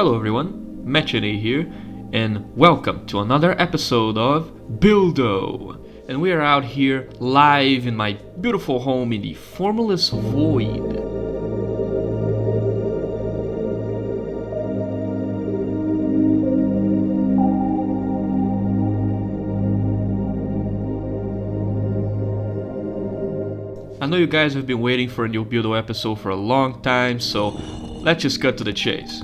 Hello everyone, Mechane here, and welcome to another episode of BUILDO. And we are out here live in my beautiful home in the formless void. I know you guys have been waiting for a new BUILDO episode for a long time, so let's just cut to the chase.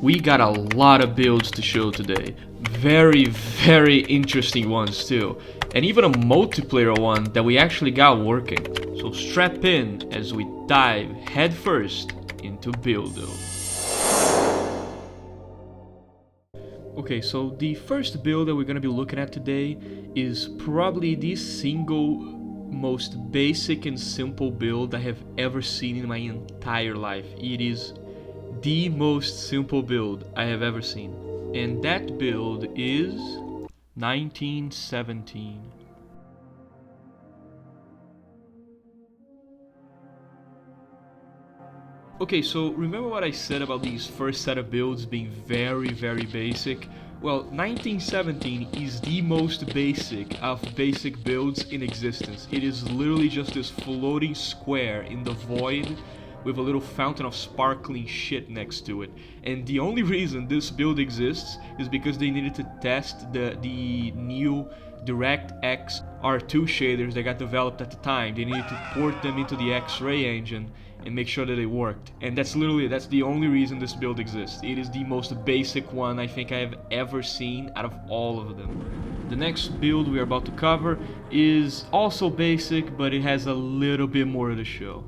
We got a lot of builds to show today. Very interesting ones too. And even a multiplayer one that we actually got working. So strap in as we dive headfirst into BUILDO. Okay, so the first build that we're going to be looking at today is probably the single most basic and simple build I have ever seen in my entire life. It is the most simple build I have ever seen, and that build is 1917. Okay, so remember what I said about these first set of builds being very basic? Well, 1917 is the most basic of basic builds in existence. It is literally just this floating square in the void with a little fountain of sparkling shit next to it. And the only reason this build exists is because they needed to test the new DirectX R2 shaders that got developed at the time. They needed to port them into the X-ray engine and make sure that it worked. And that's the only reason this build exists. It is the most basic one I think I have ever seen out of all of them. The next build we are about to cover is also basic, but it has a little bit more to show.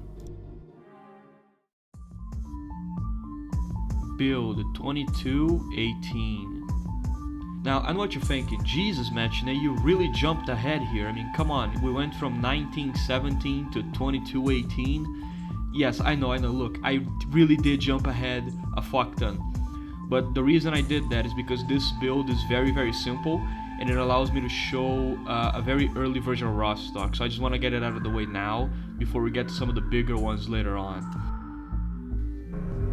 Build 2218. Now, I know what you're thinking. Jesus, Machine, you really jumped ahead here. I mean, come on. We went from 1917 to 2218. Yes, I know. Look, I really did jump ahead a fuck ton. But the reason I did that is because this build is very simple, and it allows me to show a very early version of raw stock. So I just want to get it out of the way now before we get to some of the bigger ones later on.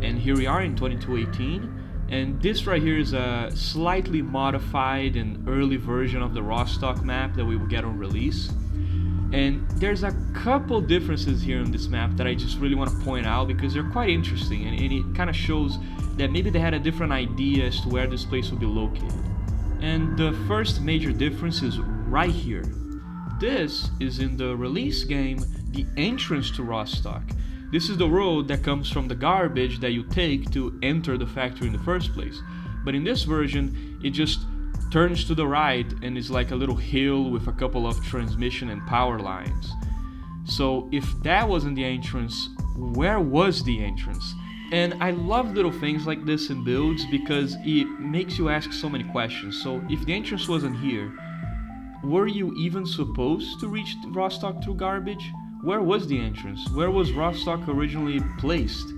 And here we are in 2218, and this right here is a slightly modified and early version of the raw stock map that we will get on release. And there's a couple differences here in this map that I just really want to point out because they're quite interesting, and it kind of shows that maybe they had a different idea as to where this place will be located. And the first major difference is right here. This is in the release game, the entrance to raw stock. This is the road that comes from the garbage that you take to enter the factory in the first place. But in this version, it just turns to the right and is like a little hill with a couple of transmission and power lines. So if that wasn't the entrance, where was the entrance? And I love little things like this in builds because it makes you ask so many questions. So if the entrance wasn't here, were you even supposed to reach raw stock through garbage? Where was the entrance? Where was raw stock originally placed?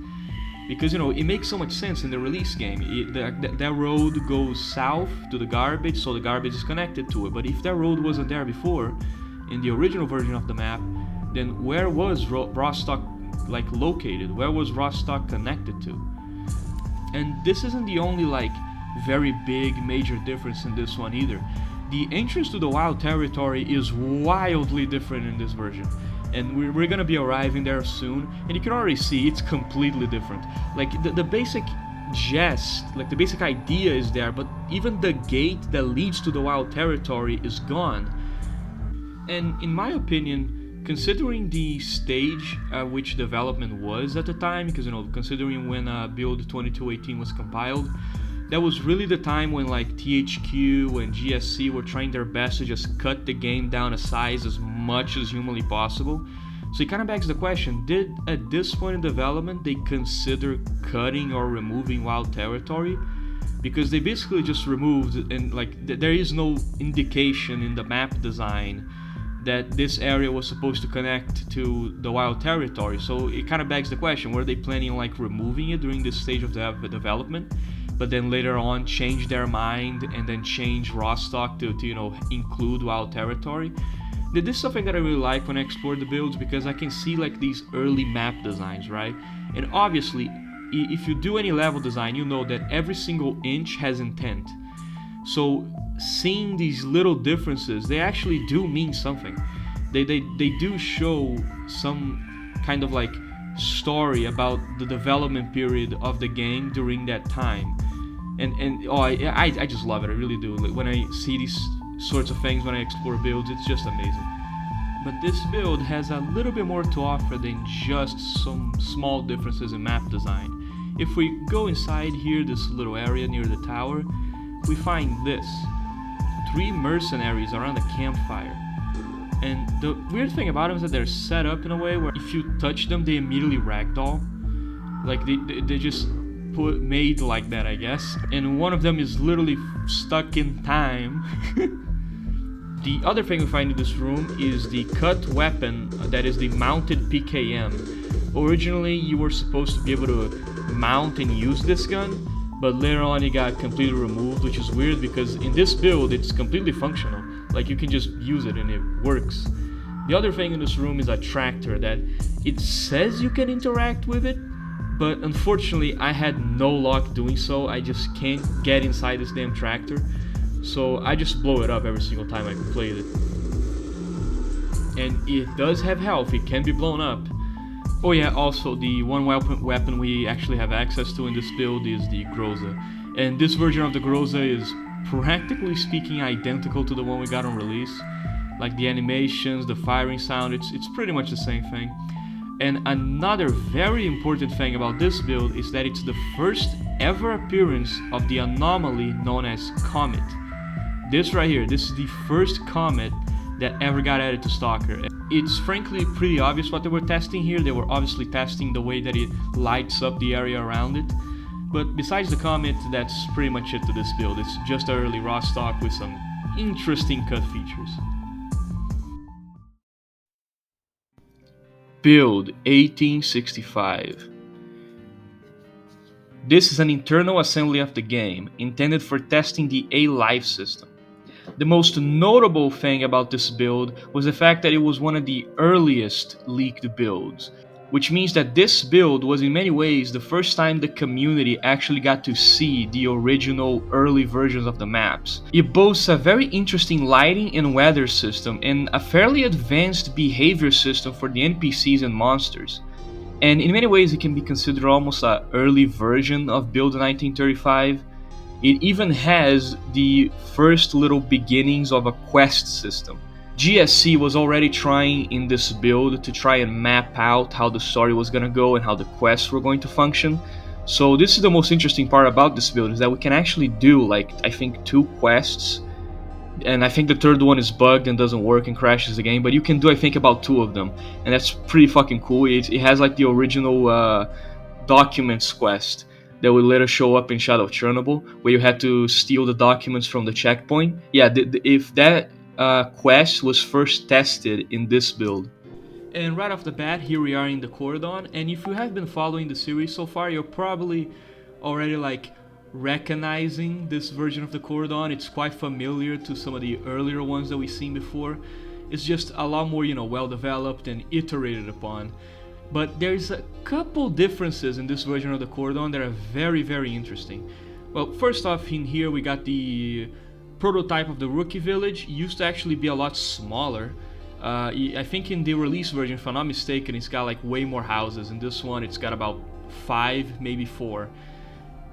Because, you know, it makes so much sense in the release game. That road goes south to the garbage, so the garbage is connected to it. But if that road wasn't there before, in the original version of the map, then where was raw stock located? Where was raw stock connected to? And this isn't the only very big major difference in this one either. The entrance to the wild territory is wildly different in this version. And we're gonna be arriving there soon, and you can already see it's completely different. Like the basic gist, the basic idea is there, but even the gate that leads to the wild territory is gone. And in my opinion, considering the stage at which development was at the time, because considering when build 2218 was compiled, that was really the time when THQ and GSC were trying their best to just cut the game down a size as much as humanly possible. So it kind of begs the question, did at this point in development they consider cutting or removing wild territory? Because they basically just removed, and there is no indication in the map design that this area was supposed to connect to the wild territory. So it kind of begs the question, were they planning on removing it during this stage of the development? But then later on change their mind and then change raw stock to include wild territory. This is something that I really like when I explore the builds, because I can see these early map designs, right? And obviously if you do any level design, you know that every single inch has intent. So seeing these little differences, they actually do mean something. They do show some kind of like story about the development period of the game during that time. And oh, I just love it. I really do. Like, when I see these sorts of things, when I explore builds, it's just amazing. But this build has a little bit more to offer than just some small differences in map design. If we go inside here, this little area near the tower, we find this. 3 mercenaries around a campfire. And the weird thing about them is that they're set up in a way where if you touch them, they immediately ragdoll. Like they just made like that, I guess. And one of them is literally stuck in time. The other thing we find in this room is the cut weapon that is the mounted PKM. Originally, you were supposed to be able to mount and use this gun, but later on it got completely removed, which is weird because in this build it's completely functional. Like, you can just use it and it works. The other thing in this room is a tractor that it says you can interact with it, but unfortunately I had no luck doing so. I just can't get inside this damn tractor, so I just blow it up every single time I play it. And it does have health, it can be blown up. Oh yeah, also the one weapon we actually have access to in this build is the Groza. And this version of the Groza is practically speaking identical to the one we got on release. Like the animations, the firing sound, it's pretty much the same thing. And another very important thing about this build is that it's the first ever appearance of the anomaly known as Comet. This right here, this is the first comet that ever got added to S.T.A.L.K.E.R. It's frankly pretty obvious what they were testing here. They were obviously testing the way that it lights up the area around it. But besides the comet, that's pretty much it to this build. It's just an early raw stock with some interesting cut features. Build 1865. This is an internal assembly of the game, intended for testing the A-Life system. The most notable thing about this build was the fact that it was one of the earliest leaked builds, which means that this build was in many ways the first time the community actually got to see the original early versions of the maps. It boasts a very interesting lighting and weather system and a fairly advanced behavior system for the NPCs and monsters. And in many ways it can be considered almost an early version of Build 1935. It even has the first little beginnings of a quest system. GSC was already trying in this build to try and map out how the story was gonna go and how the quests were going to function. So this is the most interesting part about this build, is that we can actually do, like, I think 2 quests, and I think the third one is bugged and doesn't work and crashes the game, but you can do, I think, about 2 of them, and that's pretty fucking cool. It has like the original documents quest that would later show up in Shadow of Chernobyl, where you had to steal the documents from the checkpoint. Yeah, if that quest was first tested in this build. And right off the bat, here we are in the Cordon, and if you have been following the series so far, you're probably already like recognizing this version of the Cordon. It's quite familiar to some of the earlier ones that we've seen before. It's just a lot more, well developed and iterated upon. But there's a couple differences in this version of the Cordon that are very, very interesting. Well, first off, in here we got the prototype of the rookie village. It used to actually be a lot smaller. I think in the release version, if I'm not mistaken, it's got like way more houses. In this one, it's got about 5, maybe 4.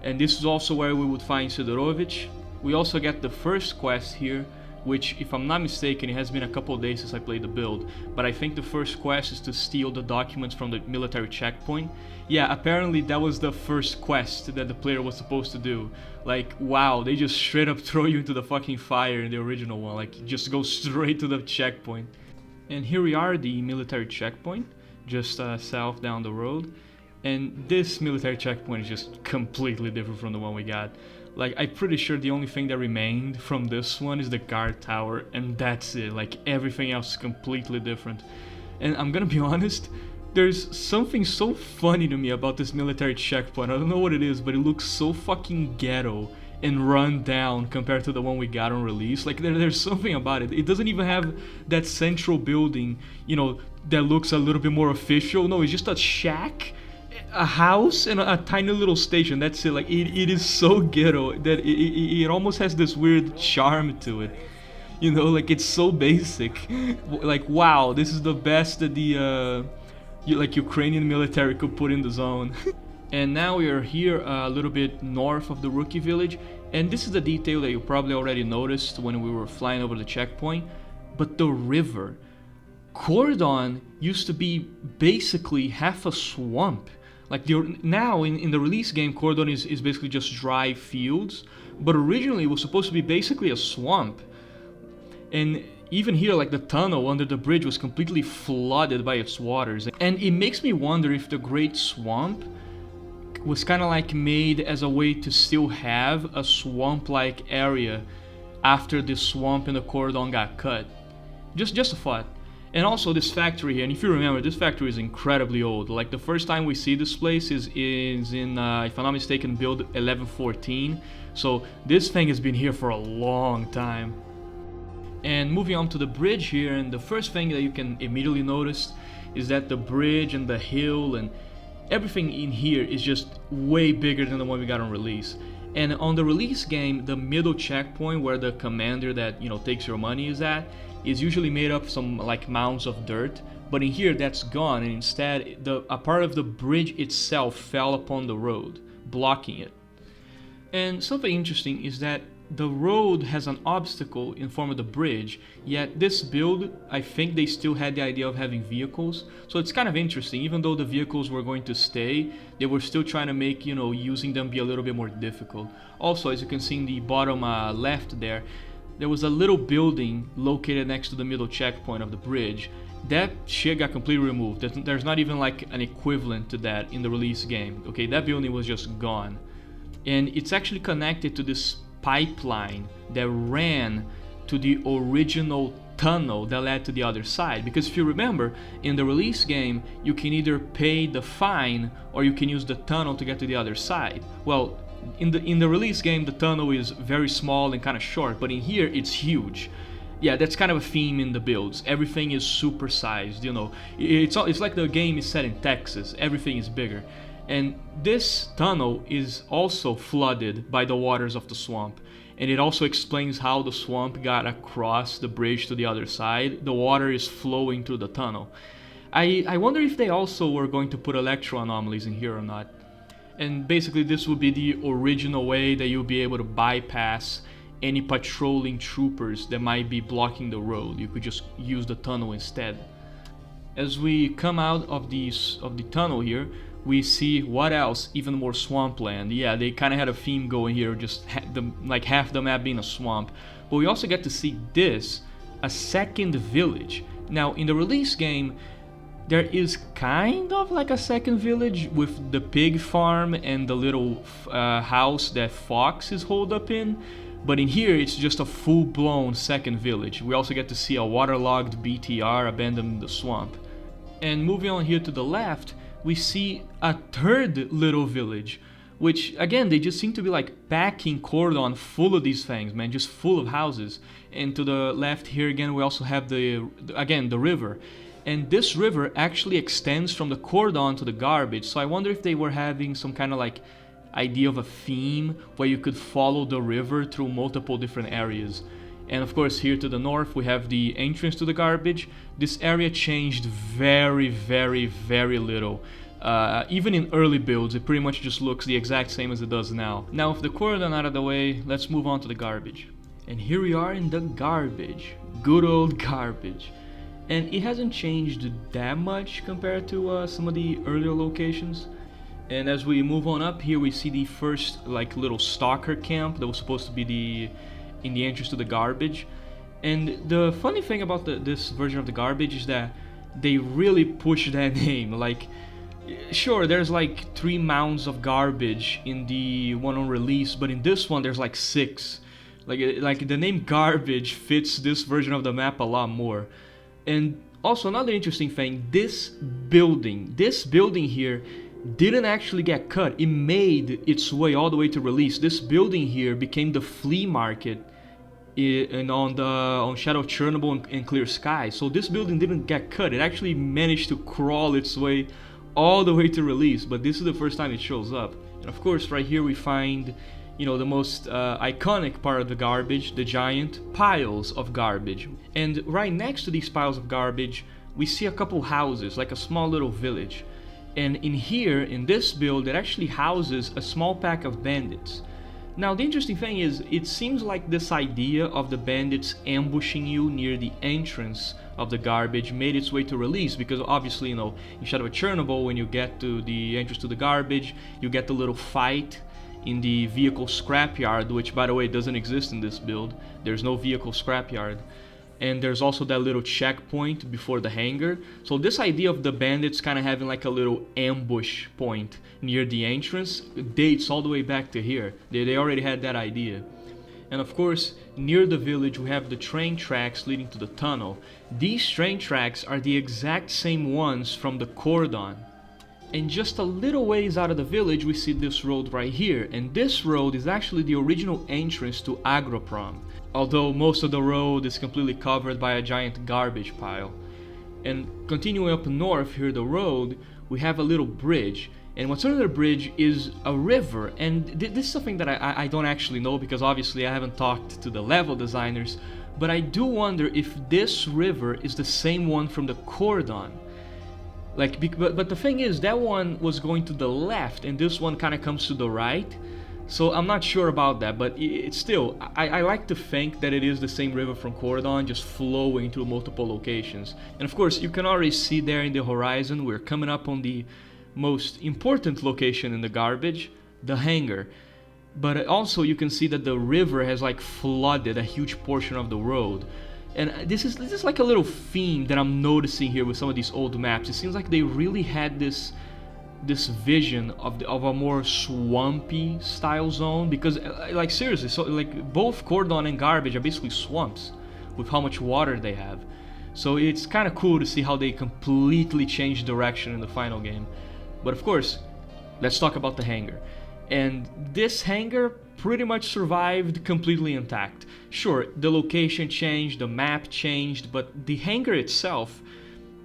And this is also where we would find Sidorovich. We also get the first quest here, which, if I'm not mistaken, it has been a couple of days since I played the build, but I think the first quest is to steal the documents from the military checkpoint. Yeah, apparently that was the first quest that the player was supposed to do. Like, wow, they just straight up throw you into the fucking fire in the original one, like, just go straight to the checkpoint. And here we are, the military checkpoint, just south down the road. And this military checkpoint is just completely different from the one we got. Like, I'm pretty sure the only thing that remained from this one is the guard tower, and that's it. Like, everything else is completely different. And I'm gonna be honest, there's something so funny to me about this military checkpoint. I don't know what it is, but it looks so fucking ghetto and run down compared to the one we got on release. Like, there's something about it. It doesn't even have that central building, that looks a little bit more official. No, it's just a shack. a house and a tiny little station. That's it. Like it is so ghetto that it almost has this weird charm to it. You know, like it's so basic. Like wow, this is the best that the like Ukrainian military could put in the zone. And now we are here a little bit north of the rookie village, and this is the detail that you probably already noticed when we were flying over the checkpoint. But the river, Cordon used to be basically half a swamp. Like now in the release game, Cordon is basically just dry fields, but originally it was supposed to be basically a swamp. And even here, like the tunnel under the bridge was completely flooded by its waters. And it makes me wonder if the Great Swamp was kind of like made as a way to still have a swamp-like area after the swamp in the Cordon got cut. Just a thought. And also this factory here, and if you remember, this factory is incredibly old. Like the first time we see this place is in, if I'm not mistaken, build 1114. So this thing has been here for a long time. And moving on to the bridge here, and the first thing that you can immediately notice is that the bridge and the hill and everything in here is just way bigger than the one we got on release. And on the release game, the middle checkpoint where the commander that, you know, takes your money is at, is usually made up of some like mounds of dirt. But in here that's gone, and instead a part of the bridge itself fell upon the road, blocking it. And something interesting is that the road has an obstacle in form of the bridge, yet this build, I think they still had the idea of having vehicles. So it's kind of interesting, even though the vehicles were going to stay, they were still trying to make, you know, using them be a little bit more difficult. Also, as you can see in the bottom left there was a little building located next to the middle checkpoint of the bridge. That shit got completely removed. There's not even like an equivalent to that in the release game. Okay, that building was just gone. And it's actually connected to this pipeline that ran to the original tunnel that led to the other side. Because if you remember, in the release game, you can either pay the fine or you can use the tunnel to get to the other side. Well, in the release game, the tunnel is very small and kind of short, but in here it's huge. Yeah, that's kind of a theme in the builds. Everything is supersized, you know. It's like the game is set in Texas. Everything is bigger. And this tunnel is also flooded by the waters of the swamp. And it also explains how the swamp got across the bridge to the other side. The water is flowing through the tunnel. I wonder if they also were going to put electro anomalies in here or not. And basically this would be the original way that you'll be able to bypass any patrolling troopers that might be blocking the road. You could just use the tunnel instead. As we come out of the tunnel here, we see what else? Even more swampland. Yeah, they kind of had a theme going here, just like half the map being a swamp. But we also get to see this, a second village. Now, in the release game, there is kind of like a second village with the pig farm and the little house that Fox is holed up in. But in here, it's just a full-blown second village. We also get to see a waterlogged BTR abandoned in the swamp. And moving on here to the left, we see a third little village, which again, they just seem to be like packing Cordon full of these things, man, just full of houses. And to the left here again, we also have the river. And this river actually extends from the Cordon to the garbage. So I wonder if they were having some kind of like idea of a theme where you could follow the river through multiple different areas. And of course here to the north we have the entrance to the garbage. This area changed very, very, very little. Even in early builds it pretty much just looks the exact same as it does now. Now with the Cordon out of the way, let's move on to the garbage. And here we are in the garbage. Good old garbage. And it hasn't changed that much compared to some of the earlier locations. And as we move on up here, we see the first like little stalker camp that was supposed to be in the entrance to the garbage. And the funny thing about this version of the garbage is that they really push that name. Like, sure, there's like 3 mounds of garbage in the one on release, but in this one there's like 6. Like the name garbage fits this version of the map a lot more. And also another interesting thing, this building here didn't actually get cut. It made its way all the way to release. This building here became the flea market on Shoutout, Chernobyl and Clear Sky. So this building didn't get cut. It actually managed to crawl its way all the way to release, but this is the first time it shows up. And of course, right here we find, you know, the most iconic part of the garbage, the giant piles of garbage. And right next to these piles of garbage, we see a couple houses, like a small little village. And in here, in this build, it actually houses a small pack of bandits. Now, the interesting thing is, it seems like this idea of the bandits ambushing you near the entrance of the garbage made its way to release, because obviously, you know, in Shadow of Chernobyl, when you get to the entrance to the garbage, you get the little fight in the vehicle scrapyard, which, by the way, doesn't exist in this build. There's no vehicle scrapyard. And there's also that little checkpoint before the hangar. So this idea of the bandits kind of having like a little ambush point near the entrance dates all the way back to here. They already had that idea. And of course, near the village we have the train tracks leading to the tunnel. These train tracks are the exact same ones from the cordon. And just a little ways out of the village we see this road right here. And this road is actually the original entrance to Agroprom, although most of the road is completely covered by a giant garbage pile. And continuing up north here the road, we have a little bridge. And what's under the bridge is a river, and this is something that I don't actually know, because obviously I haven't talked to the level designers, but I do wonder if this river is the same one from the cordon. Like, but the thing is, that one was going to the left, and this one kind of comes to the right. So I'm not sure about that, but it's still, I like to think that it is the same river from Cordon, just flowing to multiple locations. And of course, you can already see there in the horizon, we're coming up on the most important location in the garbage, the hangar. But also you can see that the river has like flooded a huge portion of the road. And this is like a little theme that I'm noticing here with some of these old maps. It seems like they really had this vision of a more swampy style zone, because like seriously, so like both Cordon and Garbage are basically swamps with how much water they have. So it's kind of cool to see how they completely changed direction in the final game. But of course, let's talk about the hangar. And this hangar pretty much survived completely intact. Sure, the location changed, the map changed, but the hangar itself,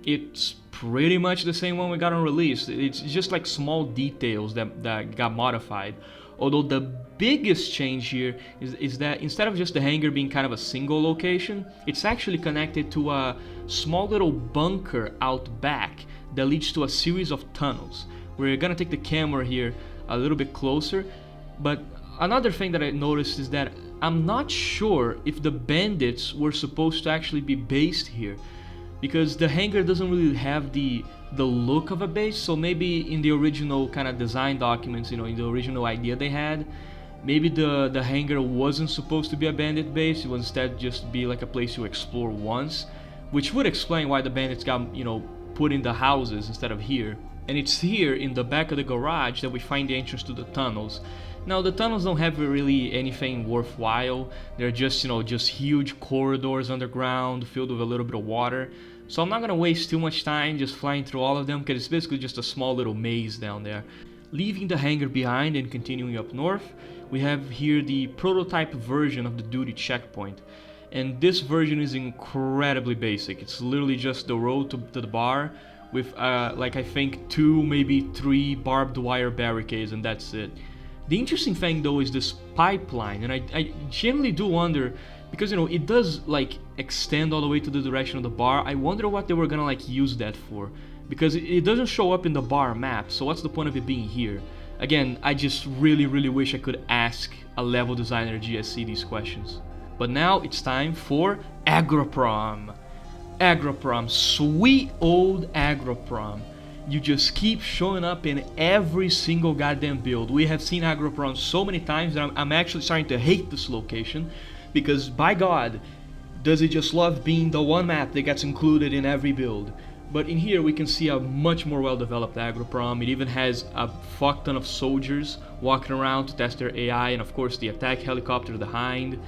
it's pretty much the same one we got on release. It's just like small details that got modified. Although the biggest change here is that instead of just the hangar being kind of a single location, it's actually connected to a small little bunker out back that leads to a series of tunnels. We're gonna take the camera here a little bit closer, but another thing that I noticed is that I'm not sure if the bandits were supposed to actually be based here, because the hangar doesn't really have the look of a base. So maybe in the original kind of design documents, you know, in the original idea they had, maybe the hangar wasn't supposed to be a bandit base. It would instead just be like a place you explore once, which would explain why the bandits got, you know, put in the houses instead of here. And it's here in the back of the garage that we find the entrance to the tunnels. Now the tunnels don't have really anything worthwhile. They're just, you know, just huge corridors underground filled with a little bit of water. So I'm not gonna waste too much time just flying through all of them, because it's basically just a small little maze down there. Leaving the hangar behind and continuing up north, we have here the prototype version of the duty checkpoint. And this version is incredibly basic. It's literally just the road to the bar with like I think 2, maybe 3 barbed wire barricades, and that's it. The interesting thing though is this pipeline, and I genuinely do wonder, because you know it does like extend all the way to the direction of the bar. I wonder what they were gonna like use that for, because it doesn't show up in the bar map, so what's the point of it being here? Again, I just really wish I could ask a level designer at GSC these questions. But now it's time for Agroprom. Agroprom, sweet old Agroprom. You just keep showing up in every single goddamn build. We have seen Agroprom so many times that I'm actually starting to hate this location, because by God, does it just love being the one map that gets included in every build. But in here we can see a much more well-developed Agroprom. It even has a fuck ton of soldiers walking around to test their AI, and of course the attack helicopter to the hind.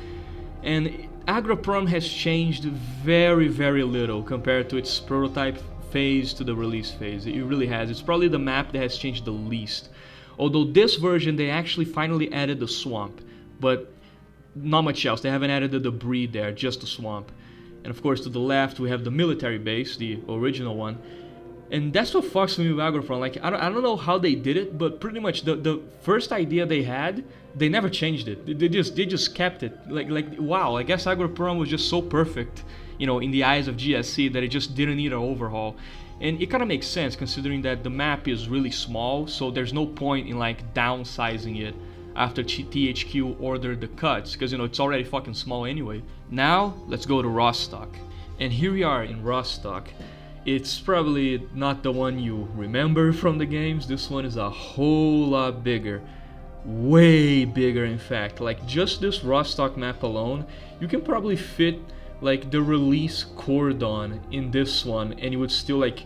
And Agroprom has changed very little compared to its prototype phase to the release phase. It really has. It's probably the map that has changed the least. Although this version they actually finally added the swamp, but not much else. They haven't added the debris there, just the swamp. And of course to the left we have the military base, the original one. And that's what fucks me with Agropron. Like, I don't know how they did it, but pretty much the first idea they had, they never changed it. They just kept it. Like wow, I guess Agropron was just so perfect, you know, in the eyes of GSC that it just didn't need an overhaul. And it kind of makes sense considering that the map is really small, so there's no point in like downsizing it after THQ ordered the cuts, because you know it's already fucking small anyway. Now let's go to Rostock. And here we are in Rostock. It's probably not the one you remember from the games. This one is a whole lot bigger. Way bigger, in fact. Like, just this Rostock map alone, you can probably fit like the release cordon in this one, and you would still like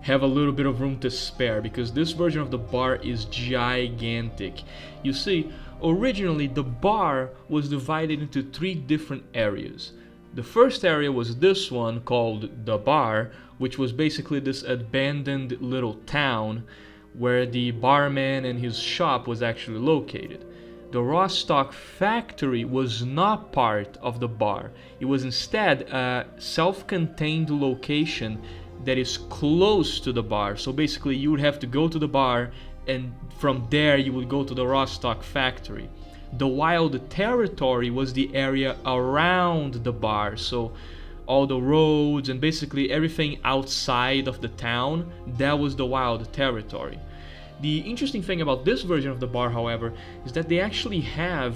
have a little bit of room to spare, because this version of the bar is gigantic. You see, originally the bar was divided into 3 different areas. The first area was this one called the bar, which was basically this abandoned little town where the barman and his shop was actually located. The Rostock factory was not part of the bar. It was instead a self-contained location that is close to the bar. So basically you would have to go to the bar, and from there you would go to the Rostock factory. The wild territory was the area around the bar, so all the roads and basically everything outside of the town, that was the wild territory. The interesting thing about this version of the bar, however, is that they actually have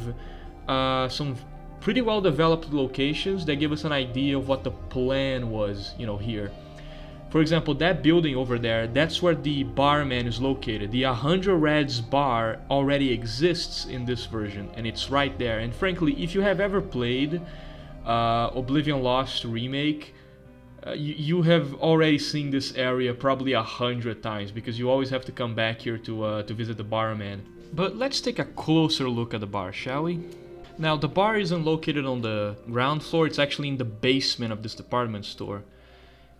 some pretty well developed locations that give us an idea of what the plan was, you know, here. For example, that building over there, that's where the barman is located. The 100 Reds bar already exists in this version, and it's right there. And frankly, if you have ever played Oblivion Lost Remake, you have already seen this area probably 100 times, because you always have to come back here to visit the barman. But let's take a closer look at the bar, shall we? Now, the bar isn't located on the ground floor, it's actually in the basement of this department store.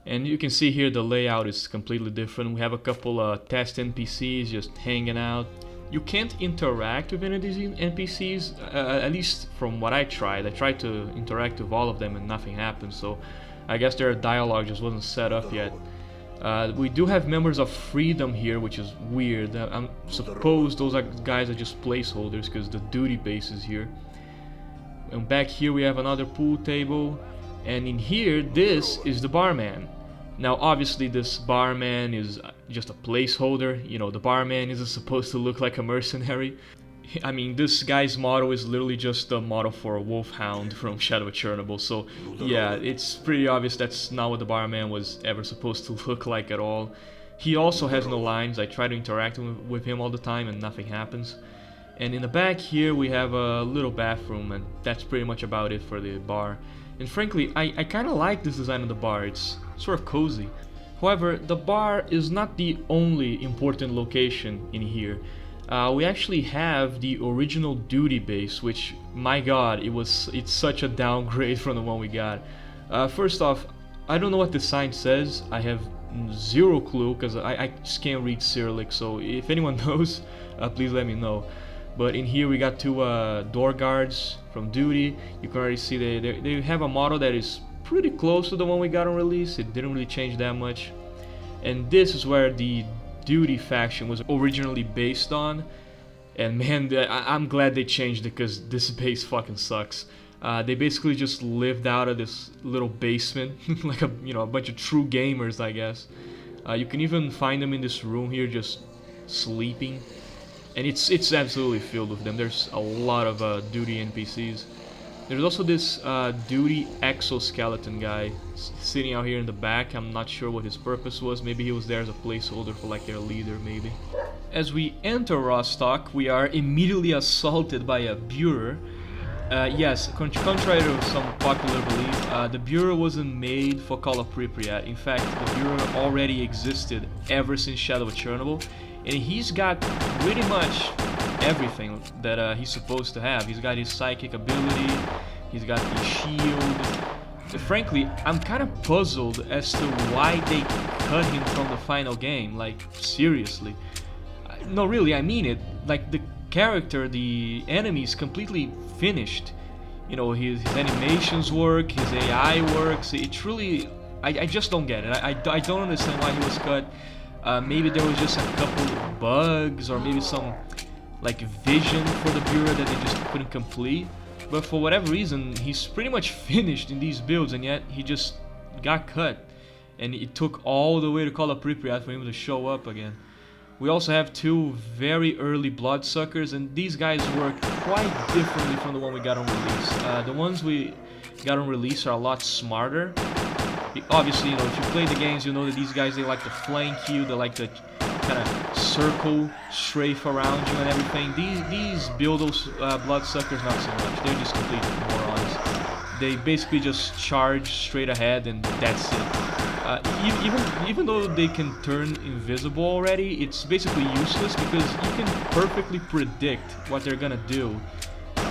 And you can see here the layout is completely different. We have a couple test NPCs just hanging out. You can't interact with any of these NPCs, at least from what I tried. I tried to interact with all of them and nothing happened, so I guess their dialogue just wasn't set up yet. We do have members of Freedom here, which is weird. I suppose those guys are just placeholders because the duty base is here. And back here we have another pool table, and in here, this is the barman. Now obviously this barman is just a placeholder, you know, the barman isn't supposed to look like a mercenary. I mean, this guy's model is literally just the model for a wolfhound from Shadow of Chernobyl, so yeah, it's pretty obvious that's not what the barman was ever supposed to look like at all. He also has no lines. I try to interact with him all the time and nothing happens. And in the back here we have a little bathroom, and that's pretty much about it for the bar. And frankly, I kind of like this design of the bar. It's sort of cozy. However, the bar is not the only important location in here. We actually have the original duty base, which, my god, it's such a downgrade from the one we got. First off, I don't know what the sign says. I have zero clue because I just can't read Cyrillic, so if anyone knows, please let me know. But in here we got 2 door guards from duty. You can already see they have a model that is pretty close to the one we got on release. It didn't really change that much. And this is where the duty faction was originally based on. And man, I'm glad they changed it, because this base fucking sucks. They basically just lived out of this little basement, like a bunch of true gamers, I guess. You can even find them in this room here, just sleeping. And it's absolutely filled with them. There's a lot of duty NPCs. There's also this duty exoskeleton guy sitting out here in the back. I'm not sure what his purpose was. Maybe he was there as a placeholder for like their leader, maybe. As we enter Rostock, we are immediately assaulted by a Bureau. Yes, contrary to some popular belief, the Bureau wasn't made for Call of Pripyat. In fact, the Bureau already existed ever since Shadow of Chernobyl. And he's got pretty much everything that he's supposed to have. He's got his psychic ability, he's got the shield. Frankly, I'm kind of puzzled as to why they cut him from the final game. Like, seriously. No, really, I mean it. Like, the character, the enemy is completely finished. You know, his animations work, his AI works. It's really I just don't get it. I don't understand why he was cut. Maybe there was just a couple bugs, or maybe some like vision for the bureau that they just couldn't complete. But for whatever reason, he's pretty much finished in these builds, and yet he just got cut. And it took all the way to Call of Pripyat for him to show up again. We also have two very early bloodsuckers, and these guys work quite differently from the one we got on release. The ones we got on release are a lot smarter. Obviously, you know, if you play the games, you know that these guys, they like to flank you, they like to kind of circle, strafe around you and everything. These buildos, bloodsuckers, not so much. They're just complete morons. They basically just charge straight ahead, and that's it. Even though they can turn invisible already, it's basically useless because you can perfectly predict what they're gonna do,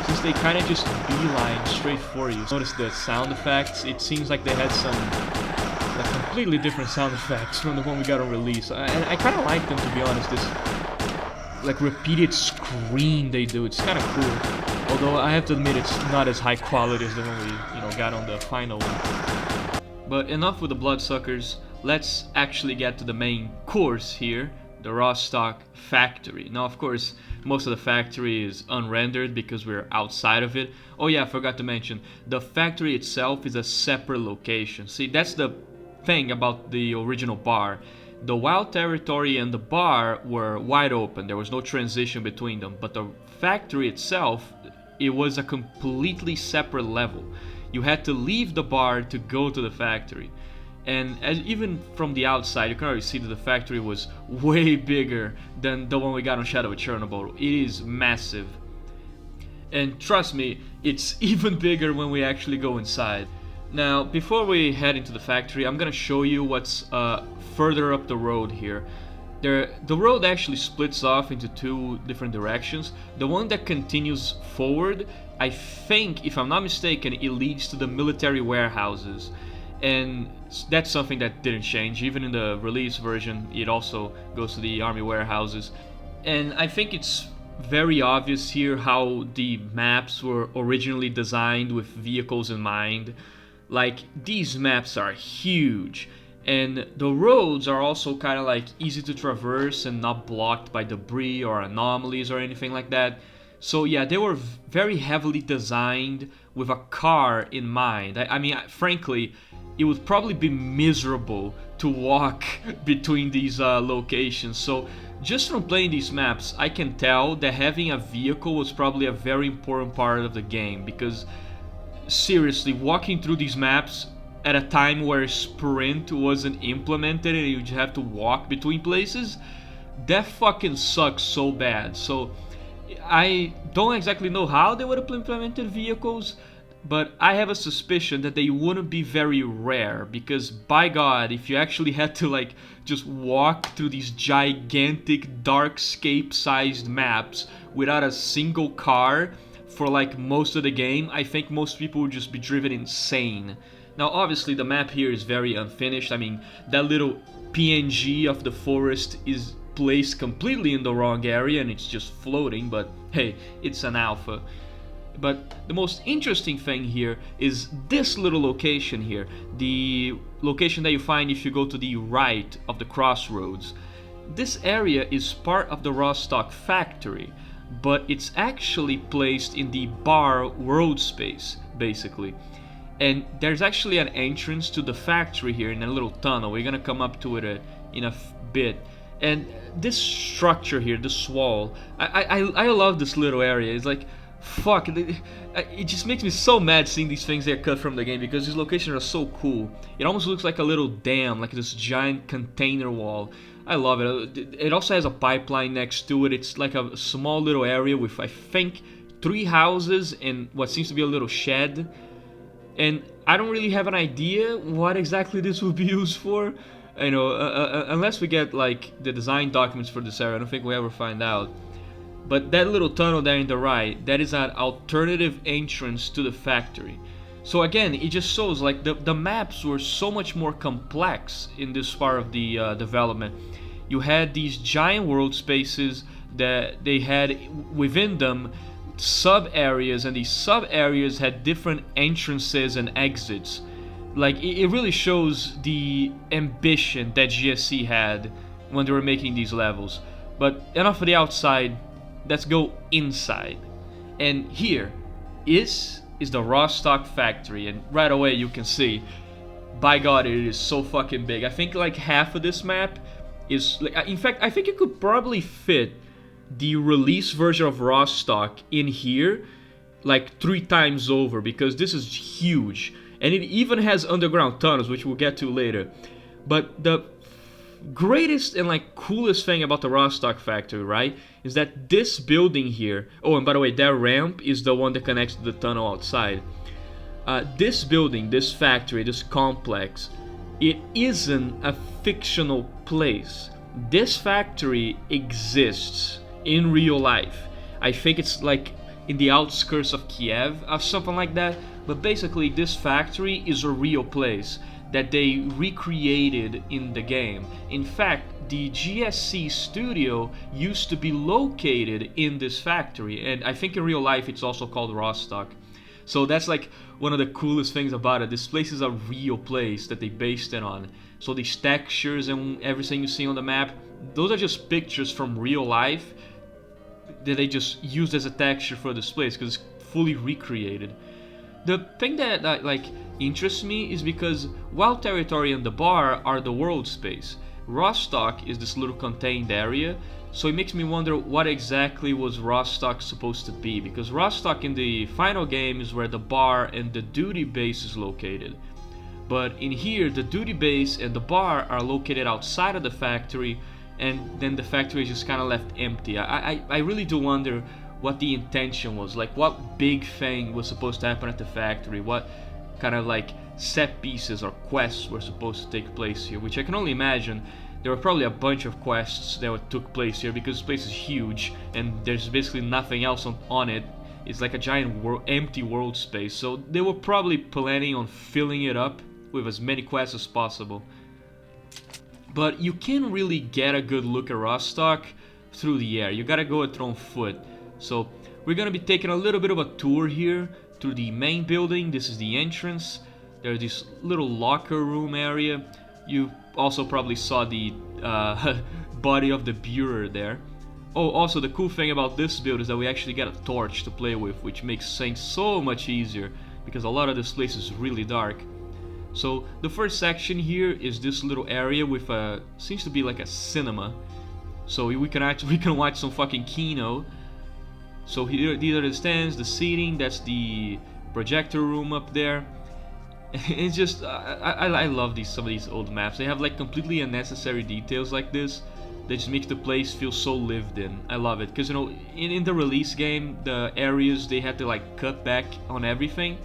since they kind of just beeline straight for you. Notice the sound effects. It seems like they had some like completely different sound effects from the one we got on release, and I kind of like them, to be honest. This like repeated scream they do, it's kind of cool. Although I have to admit, it's not as high quality as the one we got on the final one. But enough with the bloodsuckers. Let's actually get to the main course here, the Rostock factory. Now, of course, most of the factory is unrendered because we're outside of it. Oh yeah, I forgot to mention, the factory itself is a separate location. See, that's the thing about the original bar. The wild territory and the bar were wide open. There was no transition between them. But the factory itself, it was a completely separate level. You had to leave the bar to go to the factory. And even from the outside, you can already see that the factory was way bigger than the one we got on Shadow of Chernobyl. It is massive. And trust me, it's even bigger when we actually go inside. Now, before we head into the factory, I'm gonna show you what's further up the road here. The road actually splits off into two different directions. The one that continues forward, I think, if I'm not mistaken, it leads to the military warehouses. And that's something that didn't change. Even in the release version, it also goes to the army warehouses. And I think it's very obvious here how the maps were originally designed with vehicles in mind. Like, these maps are huge. And the roads are also kind of like easy to traverse and not blocked by debris or anomalies or anything like that. So yeah, they were very heavily designed with a car in mind. I mean, frankly, it would probably be miserable to walk between these locations. So just from playing these maps, I can tell that having a vehicle was probably a very important part of the game, because seriously, walking through these maps at a time where sprint wasn't implemented and you'd have to walk between places, that fucking sucks so bad. So I don't exactly know how they would have implemented vehicles, but I have a suspicion that they wouldn't be very rare, because by God, if you actually had to like just walk through these gigantic darkscape-sized maps without a single car for like most of the game, I think most people would just be driven insane. Now obviously the map here is very unfinished. I mean, that little PNG of the forest is placed completely in the wrong area and it's just floating, but hey, it's an alpha. But the most interesting thing here is this little location here, the location that you find if you go to the right of the crossroads. This area is part of the Rostock factory, but it's actually placed in the bar world space, basically. And there's actually an entrance to the factory here in a little tunnel. We're gonna come up to it in a bit. And this structure here, this wall, I love this little area. It's like, fuck, it just makes me so mad seeing these things that are cut from the game, because these locations are so cool. It almost looks like a little dam, like this giant container wall. I love it. It also has a pipeline next to it. It's like a small little area with, I think, 3 houses and what seems to be a little shed. And I don't really have an idea what exactly this would be used for. You know, unless we get like the design documents for this area, I don't think we'll ever find out. But that little tunnel there in the right, that is an alternative entrance to the factory. So again, it just shows like the maps were so much more complex in this part of the development. You had these giant world spaces that they had within them sub areas, and these sub areas had different entrances and exits. Like, it really shows the ambition that GSC had when they were making these levels. But enough of the outside, let's go inside. And here is the Rostock factory, and right away you can see, by God, it is so fucking big. I think like half of this map is, like, in fact, I think you could probably fit the release version of Rostock in here like 3 times over, because this is huge. And it even has underground tunnels, which we'll get to later. But the greatest and like coolest thing about the Rostock factory, right, is that this building here, oh, and by the way, that ramp is the one that connects to the tunnel outside. This building, this factory, this complex, it isn't a fictional place. This factory exists in real life. I think it's like in the outskirts of Kiev or something like that. But basically, this factory is a real place that they recreated in the game. In fact, the GSC studio used to be located in this factory, and I think in real life it's also called Rostock. So that's like one of the coolest things about it. This place is a real place that they based it on. So these textures and everything you see on the map, those are just pictures from real life that they just used as a texture for this place because it's fully recreated. The thing that like interests me is because Wild Territory and the bar are the world space, Rostock is this little contained area, so it makes me wonder what exactly was Rostock supposed to be, because Rostock in the final game is where the bar and the duty base is located. But in here, the duty base and the bar are located outside of the factory, and then the factory is just kind of left empty. I really do wonder what the intention was, like what big thing was supposed to happen at the factory, what kind of like set pieces or quests were supposed to take place here, which I can only imagine there were probably a bunch of quests that took place here because this place is huge and there's basically nothing else on it. It's like a giant empty world space, so they were probably planning on filling it up with as many quests as possible. But you can't really get a good look at Rostock through the air, you gotta go it on foot. So we're gonna be taking a little bit of a tour here through the main building. This is the entrance. There's this little locker room area. You also probably saw the body of the Builder there. Oh, also the cool thing about this build is that we actually get a torch to play with, which makes things so much easier because a lot of this place is really dark. So the first section here is this little area with a, seems to be like a cinema. So we can watch some fucking Kino. So here, these are the stands, the seating, that's the projector room up there. It's just, I love some of these old maps. They have like completely unnecessary details like this that just makes the place feel so lived in. I love it, because you know, in the release game, the areas, they had to like cut back on everything.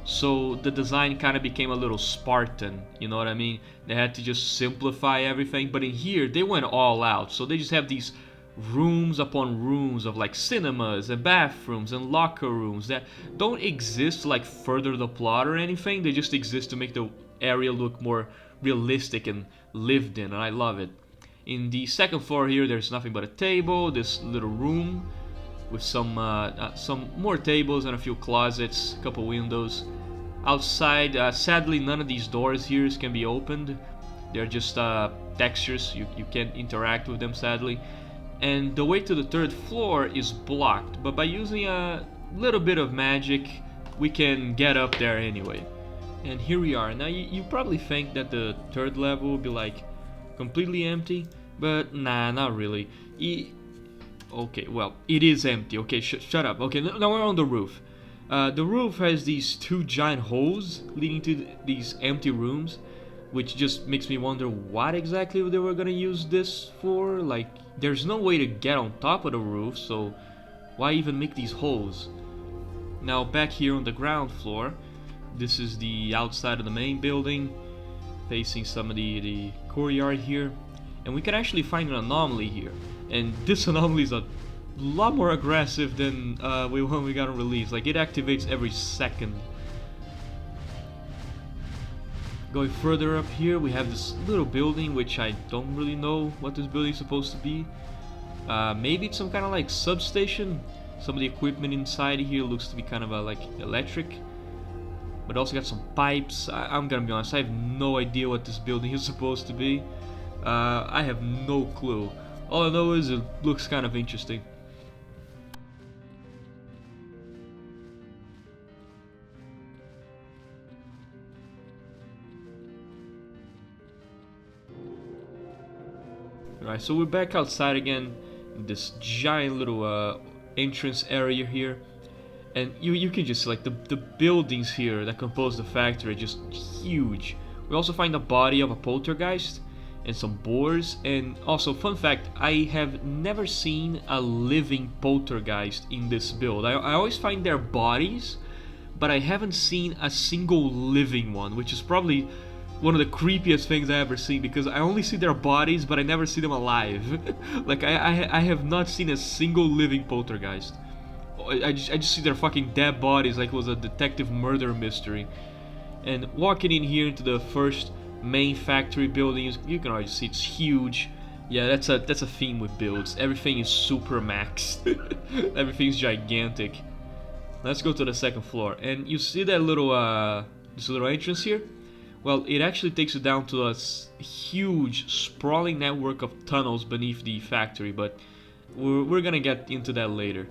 So the design kind of became a little Spartan, you know what I mean? They had to just simplify everything, but in here, they went all out. So they just have these rooms upon rooms of like cinemas and bathrooms and locker rooms that don't exist to like further the plot or anything. They just exist to make the area look more realistic and lived in, and I love it. In the second floor here, there's nothing but a table, this little room with some more tables and a few closets, a couple windows. Outside, sadly, none of these doors here can be opened. They're just textures. You can't interact with them, sadly. And the way to the third floor is blocked, but by using a little bit of magic, we can get up there anyway. And here we are. Now you probably think that the third level will be like completely empty, but nah, not really. Okay, well, it is empty. Okay, shut up. Okay, now we're on the roof. The roof has these 2 giant holes leading to these empty rooms, which just makes me wonder what exactly they were gonna use this for. Like, there's no way to get on top of the roof, so why even make these holes? Now back here on the ground floor, this is the outside of the main building, facing some of the courtyard here, and we can actually find an anomaly here. And this anomaly is a lot more aggressive than when we got on release. Like, it activates every second. Going further up here, we have this little building, which I don't really know what this building is supposed to be. Maybe it's some kind of like substation. Some of the equipment inside here looks to be kind of like electric. But also got some pipes. I'm gonna be honest, I have no idea what this building is supposed to be. I have no clue. All I know is it looks kind of interesting. Alright, so we're back outside again in this giant little entrance area here. And you can just see like the buildings here that compose the factory are just huge. We also find the body of a poltergeist and some boars. And also, fun fact, I have never seen a living poltergeist in this build. I always find their bodies, but I haven't seen a single living one, which is probably one of the creepiest things I ever seen, because I only see their bodies, but I never see them alive. Like I have not seen a single living poltergeist. I just see their fucking dead bodies like it was a detective murder mystery. And walking in here into the first main factory building, you can already see it's huge. Yeah, that's a theme with builds. Everything is super maxed. Everything's gigantic. Let's go to the second floor, and you see that little this little entrance here. Well, it actually takes you down to a huge, sprawling network of tunnels beneath the factory, but we're gonna get into that later.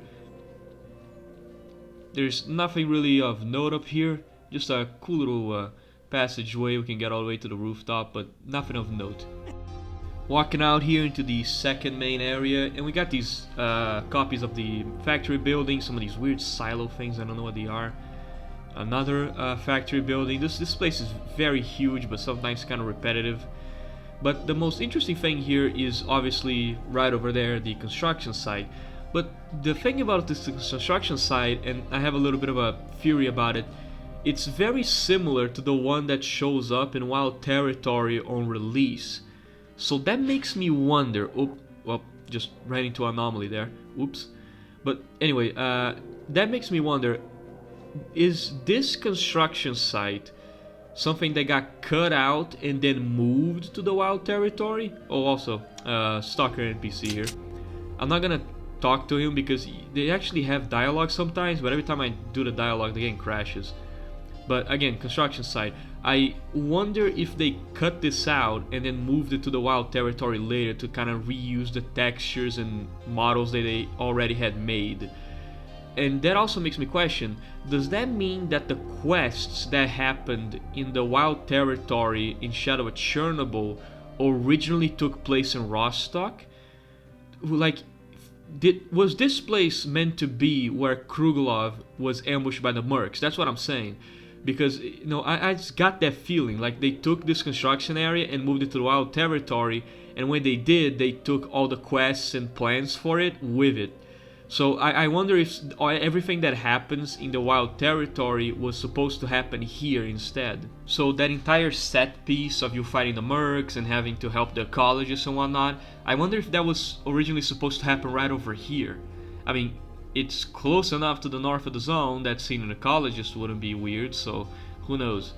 There's nothing really of note up here, just a cool little passageway we can get all the way to the rooftop, but nothing of note. Walking out here into the second main area, and we got these copies of the factory building, some of these weird silo things, I don't know what they are. Another factory building. This place is very huge, but sometimes kind of repetitive. But the most interesting thing here is obviously right over there, the construction site. But the thing about this construction site, and I have a little bit of a theory about it, it's very similar to the one that shows up in Wild Territory on release. So that makes me wonder. Oh, well, just ran into an anomaly there. Oops. But anyway, that makes me wonder. Is this construction site something that got cut out and then moved to the Wild Territory? Oh, also, Stalker NPC here. I'm not gonna talk to him because they actually have dialogue sometimes, but every time I do the dialogue, the game crashes. But again, construction site. I wonder if they cut this out and then moved it to the Wild Territory later to kind of reuse the textures and models that they already had made. And that also makes me question, does that mean that the quests that happened in the Wild Territory in Shadow of Chernobyl originally took place in Rostock? Like, was this place meant to be where Krugelov was ambushed by the mercs? That's what I'm saying. Because, you know, I just got that feeling, like they took this construction area and moved it to the Wild Territory, and when they did, they took all the quests and plans for it with it. So I wonder if everything that happens in the Wild Territory was supposed to happen here instead. So that entire set piece of you fighting the mercs and having to help the ecologists and whatnot, I wonder if that was originally supposed to happen right over here. I mean, it's close enough to the north of the zone that seeing an ecologist wouldn't be weird, so who knows.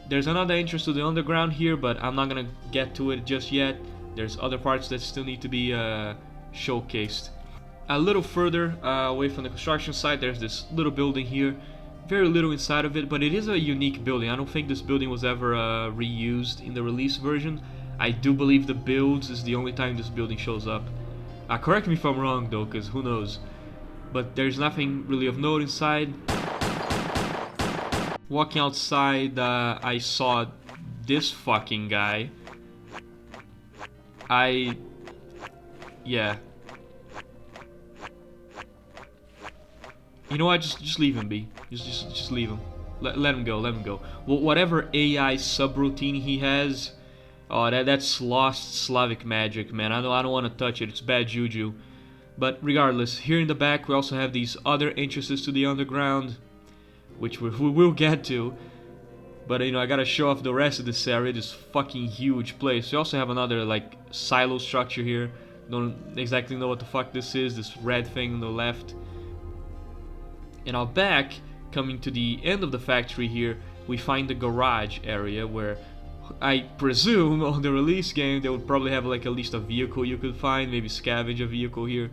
There's another entrance to the underground here, but I'm not gonna get to it just yet. There's other parts that still need to be showcased. A little further away from the construction site, there's this little building here. Very little inside of it, but it is a unique building. I don't think this building was ever reused in the release version. I do believe the builds is the only time this building shows up. Correct me if I'm wrong though, because who knows. But there's nothing really of note inside. Walking outside, I saw this fucking guy. Yeah. You know what? Just leave him be. Just leave him. Let him go. Let him go. Well, whatever AI subroutine he has, oh, that's lost Slavic magic, man. I don't want to touch it. It's bad juju. But regardless, here in the back we also have these other entrances to the underground, which we will get to. But you know, I gotta show off the rest of this area. This fucking huge place. We also have another like silo structure here. Don't exactly know what the fuck this is. This red thing on the left. And out back, coming to the end of the factory here, we find the garage area where I presume on the release game they would probably have like at least a vehicle you could find, maybe scavenge a vehicle here.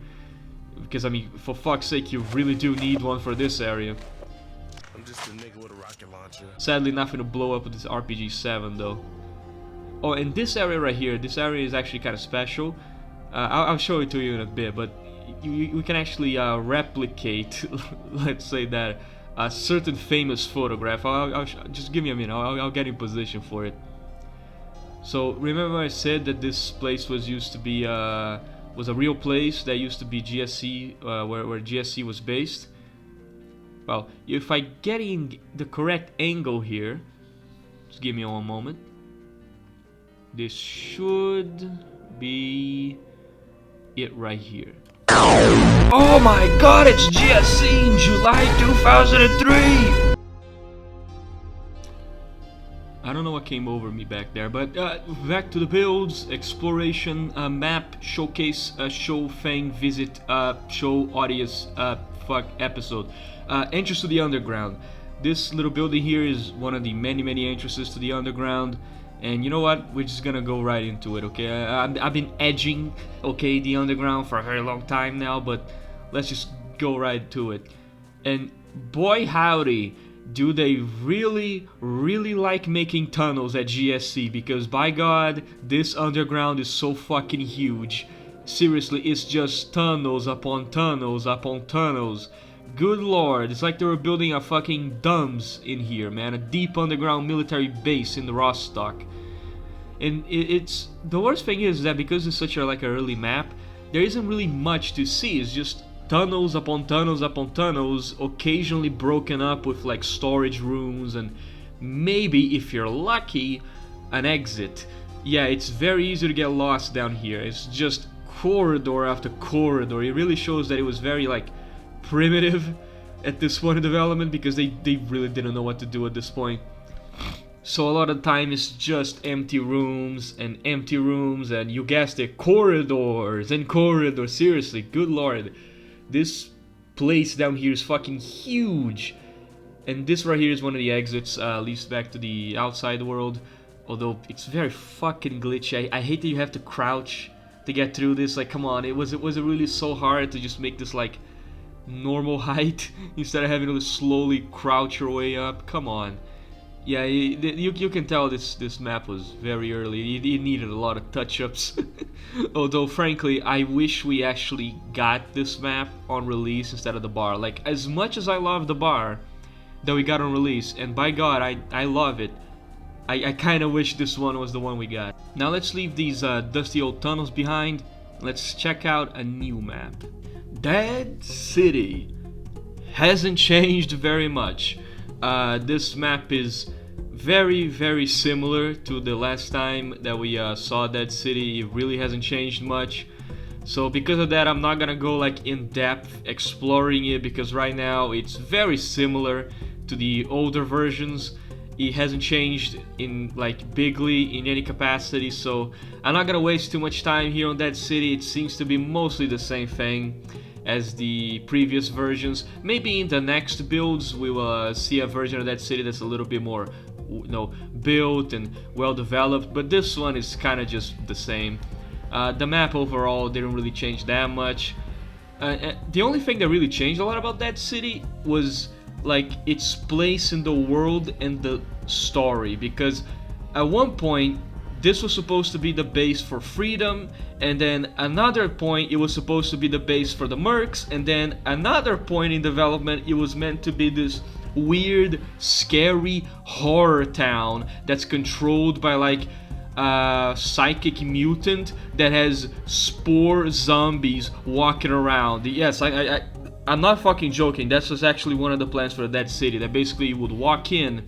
Because I mean, for fuck's sake, you really do need one for this area. I'm just a nigga with a rocket launcher. Sadly, nothing to blow up with this RPG-7 though. Oh, and this area right here, this area is actually kind of special. I'll show it to you in a bit, but we can actually replicate, let's say that, a certain famous photograph. Just give me a minute, I'll get in position for it. So remember I said that this place was used to be was a real place that used to be GSC, where GSC was based. Well, if I get in the correct angle here, just give me one moment. This should be it right here. Oh my god, it's GSC in July 2003! I don't know what came over me back there, but back to the builds, exploration, map, showcase, show, thing, visit, show, audience, episode. Entrance to the underground. This little building here is one of the many entrances to the underground. And you know what? We're just gonna go right into it, okay? I've been edging, okay, the underground for a very long time now, but let's just go right to it. And boy howdy, do they really like making tunnels at GSC, because by God, this underground is so fucking huge. Seriously, it's just tunnels upon tunnels upon tunnels. Good lord, it's like they were building a fucking DUMS in here, man. A deep underground military base in the Rostock. And it's the worst thing is that because it's such a like an early map, there isn't really much to see. It's just tunnels upon tunnels upon tunnels, occasionally broken up with like storage rooms and maybe, if you're lucky, an exit. Yeah, it's very easy to get lost down here. It's just corridor after corridor. It really shows that it was very like primitive at this point of development, because they really didn't know what to do at this point. So a lot of the time it's just empty rooms, and you guessed it, corridors and corridors. Seriously, good lord, this place down here is fucking huge. And this right here is one of the exits, leads back to the outside world, although it's very fucking glitchy. I hate that you have to crouch to get through this. Like, come on, was it really so hard to just make this like normal height instead of having to slowly crouch your way up? Come on. Yeah, you can tell this map was very early. It needed a lot of touch-ups. Although frankly, I wish we actually got this map on release instead of the bar. Like, as much as I love the bar that we got on release, and by God, I love it, I kind of wish this one was the one we got. Now let's leave these dusty old tunnels behind. Let's check out a new map. Dead City hasn't changed very much. This map is very similar to the last time that we saw Dead City. It really hasn't changed much. So because of that, I'm not gonna go like in depth exploring it, because right now it's very similar to the older versions. It hasn't changed in like bigly in any capacity, so I'm not gonna waste too much time here on Dead City. It seems to be mostly the same thing as the previous versions. Maybe in the next builds we will see a version of that city that's a little bit more, you know, built and well developed, but this one is kind of just the same. The map overall didn't really change that much. The only thing that really changed a lot about that city was like its place in the world and the story, because at one point this was supposed to be the base for Freedom, and then another point it was supposed to be the base for the Mercs, and then another point in development it was meant to be this weird, scary horror town that's controlled by like a psychic mutant that has spore zombies walking around. Yes, I'm not fucking joking. That was actually one of the plans for that city, that basically you would walk in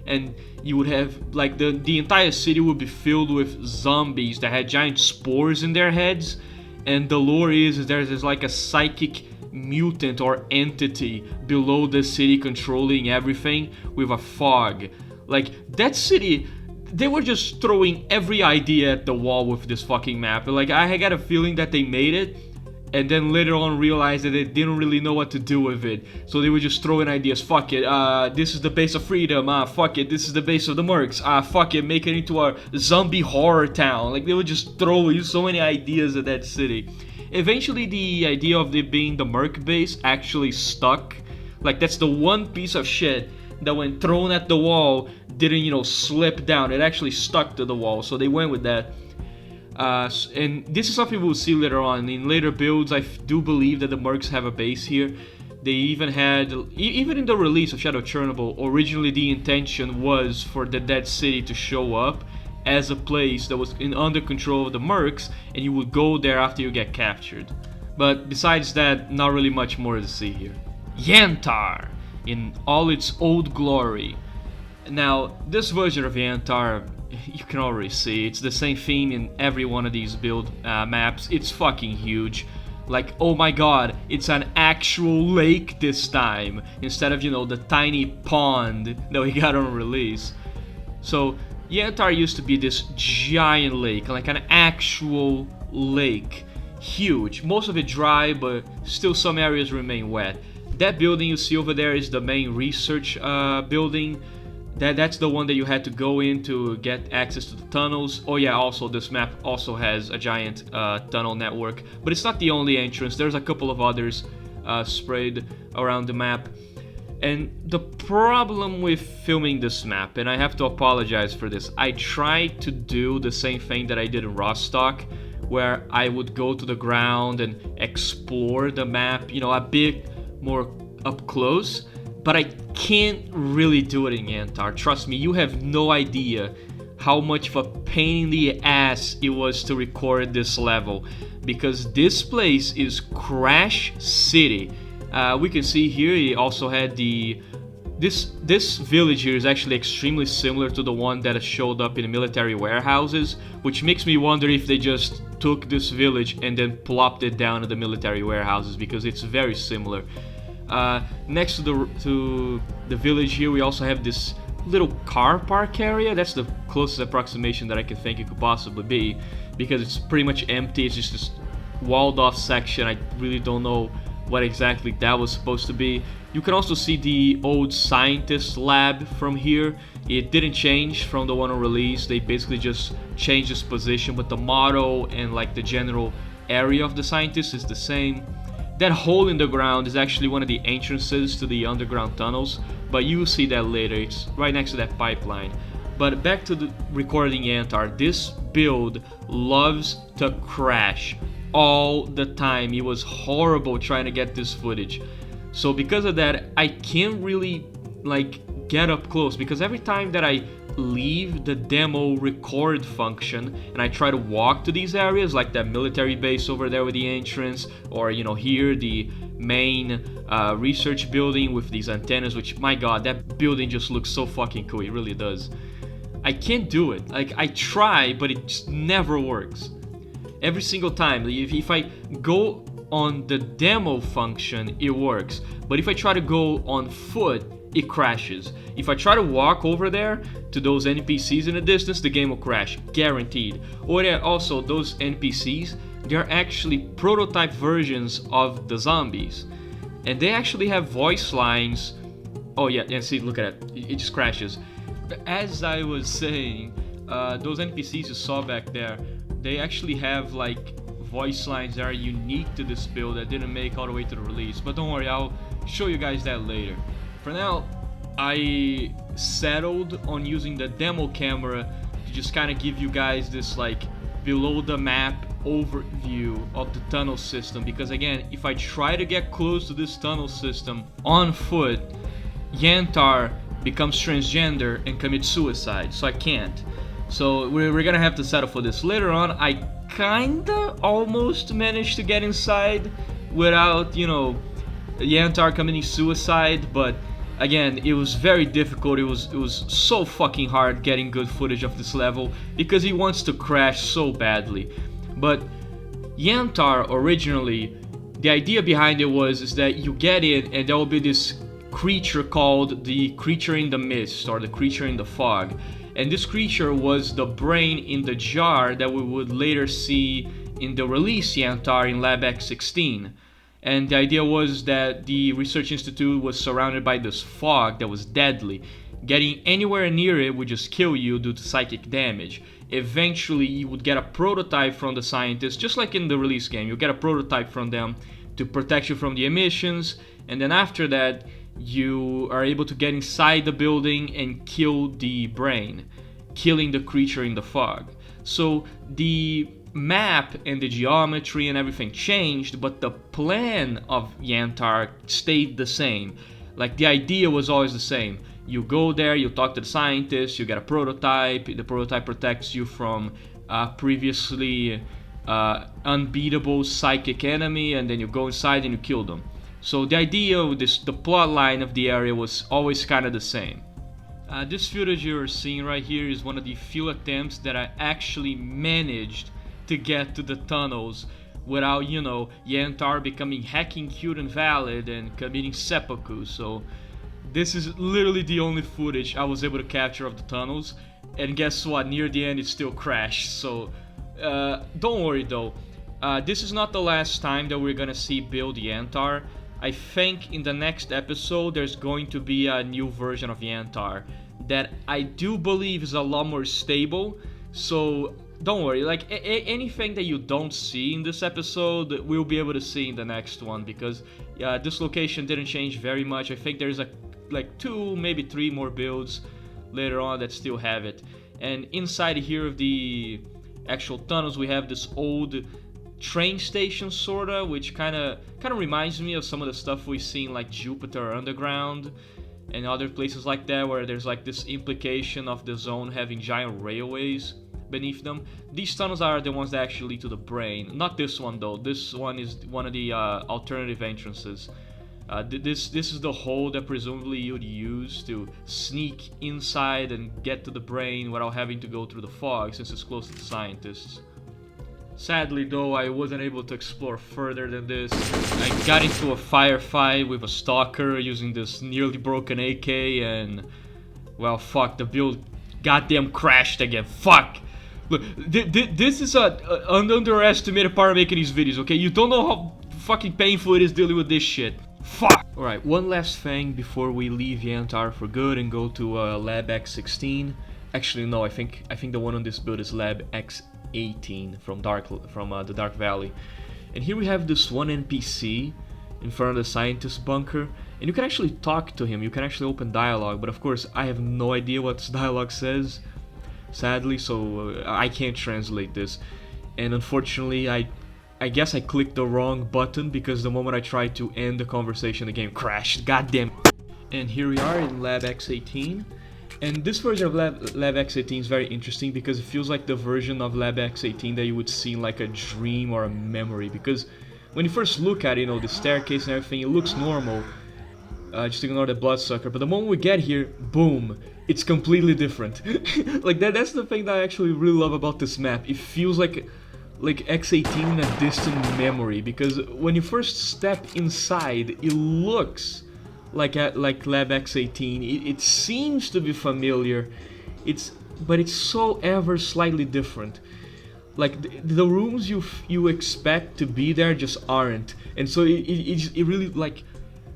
and you would have like the entire city would be filled with zombies that had giant spores in their heads, and the lore is there's like a psychic mutant or entity below the city controlling everything with a fog. Like, that city, they were just throwing every idea at the wall with this fucking map. Like, I got a feeling that they made it and then later on realized that they didn't really know what to do with it, so they were just throwing ideas. Fuck it, this is the base of Freedom, fuck it, this is the base of the Mercs, fuck it, make it into a zombie horror town. Like, they were just throwing so many ideas at that city. Eventually the idea of it being the Merc base actually stuck. Like, that's the one piece of shit that when thrown at the wall didn't slip down. It actually stuck to the wall, so they went with that. And this is something we'll see later on. In later builds, I do believe that the Mercs have a base here. They even had, even in the release of Shadow Chernobyl, originally the intention was for the Dead City to show up as a place that was under control of the Mercs, and you would go there after you get captured. But besides that, not really much more to see here. Yantar, in all its old glory. Now, this version of Yantar, you can already see, it's the same theme in every one of these build maps. It's fucking huge. Like, oh my god, it's an actual lake this time, instead of, the tiny pond that we got on release. So, Yantar used to be this giant lake, like an actual lake. Huge. Most of it dry, but still some areas remain wet. That building you see over there is the main research building. That's the one that you had to go in to get access to the tunnels. Oh yeah, also this map also has a giant tunnel network, but it's not the only entrance. There's a couple of others sprayed around the map. And the problem with filming this map, and I have to apologize for this, I tried to do the same thing that I did in Rostock, where I would go to the ground and explore the map, a bit more up close. But I can't really do it in Yantar. Trust me, you have no idea how much of a pain in the ass it was to record this level. Because this place is Crash City. We can see here it also had this village here is actually extremely similar to the one that showed up in the military warehouses, which makes me wonder if they just took this village and then plopped it down in the military warehouses, because it's very similar. Next to the village here, we also have this little car park area. That's the closest approximation that I can think it could possibly be, because it's pretty much empty. It's just this walled off section. I really don't know what exactly that was supposed to be. You can also see the old scientist lab from here. It didn't change from the one on release. They basically just changed its position, but the motto and like the general area of the scientist is the same. That hole in the ground is actually one of the entrances to the underground tunnels, but you'll see that later. It's right next to that pipeline. But back to the recording Yantar. This build loves to crash all the time. It was horrible trying to get this footage. So because of that, I can't really get up close, because every time that I leave the demo record function and I try to walk to these areas, like that military base over there with the entrance, or here the main research building with these antennas, which, my god, that building just looks so fucking cool. It really does. I can't do it. Like, I try, but it just never works. Every single time, if I go on the demo function, it works, but if I try to go on foot, it crashes. If I try to walk over there to those NPCs in the distance, the game will crash, guaranteed. Or also, those NPCs, they're actually prototype versions of the zombies, and they actually have voice lines. Oh yeah, and see, look at it, it just crashes. As I was saying, those NPCs you saw back there, they actually have voice lines that are unique to this build that didn't make all the way to the release. But don't worry, I'll show you guys that later. For now, I settled on using the demo camera to just kind of give you guys this below the map overview of the tunnel system, because again, if I try to get close to this tunnel system on foot, Yantar becomes transgender and commits suicide, so I can't. So we're gonna have to settle for this. Later on, I kinda almost managed to get inside without, Yantar committing suicide, but again, it was very difficult. It was so fucking hard getting good footage of this level because he wants to crash so badly. But Yantar originally, the idea behind it is that you get in and there will be this creature called the creature in the mist, or the creature in the fog. And this creature was the brain in the jar that we would later see in the release Yantar in Lab X16. And the idea was that the research institute was surrounded by this fog that was deadly. Getting anywhere near it would just kill you due to psychic damage. Eventually, you would get a prototype from the scientists, just like in the release game. You get a prototype from them to protect you from the emissions, and then after that, you are able to get inside the building and kill the brain, killing the creature in the fog. So the map and the geometry and everything changed, but the plan of Yantar stayed the same. Like, the idea was always the same. You go there, you talk to the scientists, you get a prototype, the prototype protects you from previously unbeatable psychic enemy, and then you go inside and you kill them. So the idea of this, the plot line of the area was always kind of the same. This footage you're seeing right here is one of the few attempts that I actually managed to get to the tunnels without, you know, Yantar becoming hacking cute and valid and committing seppuku. So this is literally the only footage I was able to capture of the tunnels, and guess what, near the end it still crashed. So don't worry though, this is not the last time that we're gonna see Build Yantar. I think in the next episode there's going to be a new version of Yantar that I do believe is a lot more stable. So don't worry, like anything that you don't see in this episode, we'll be able to see in the next one, because this location didn't change very much. I think there's like 2, maybe 3 more builds later on that still have it. And inside here of the actual tunnels, we have this old train station sorta, which kind of reminds me of some of the stuff we've seen like Jupiter Underground and other places like that, where there's like this implication of the zone having giant railways beneath them. These tunnels are the ones that actually lead to the brain. Not this one though. This one is one of the alternative entrances. This is the hole that presumably you'd use to sneak inside and get to the brain without having to go through the fog, since it's close to the scientists. Sadly though, I wasn't able to explore further than this. I got into a firefight with a stalker using this nearly broken AK, and well, fuck, the build goddamn crashed again. Fuck! Look, this is an underestimated part of making these videos, okay? You don't know how fucking painful it is dealing with this shit. Fuck! Alright, one last thing before we leave Yantar for good and go to Lab X16. Actually, no, I think the one on this build is Lab X18 from the Dark Valley. And here we have this one NPC in front of the scientist bunker, and you can actually talk to him, you can actually open dialogue, but of course I have no idea what this dialogue says, sadly, so I can't translate this. And unfortunately, I guess I clicked the wrong button, because the moment I tried to end the conversation, the game crashed. Goddamn. And here we are in Lab X18. And this version of Lab X18 is very interesting, because it feels like the version of Lab X18 that you would see in like a dream or a memory. Because when you first look at it, you know, the staircase and everything, it looks normal. Just ignore the bloodsucker. But the moment we get here, boom, it's completely different. Like that's the thing that I actually really love about this map. It feels like X18 in a distant memory, because when you first step inside, it looks like Lab X18. It seems to be familiar, but it's so ever slightly different. Like the rooms you expect to be there just aren't, and so it really, like,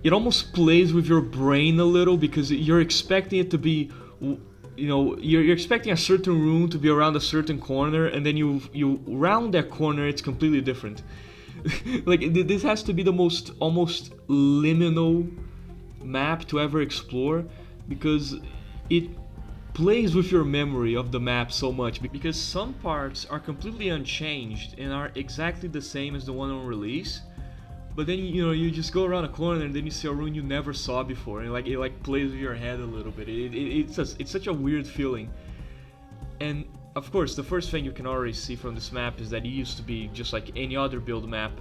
it almost plays with your brain a little, because you're expecting it to be, you know, you're expecting a certain room to be around a certain corner, and then you round that corner, it's completely different. Like this has to be the most almost liminal map to ever explore, because it plays with your memory of the map so much, because some parts are completely unchanged and are exactly the same as the one on release, but then you know, you just go around a corner and then you see a room you never saw before, and it like plays with your head a little bit. It's such a weird feeling. And of course, the first thing you can already see from this map is that it used to be just like any other build map,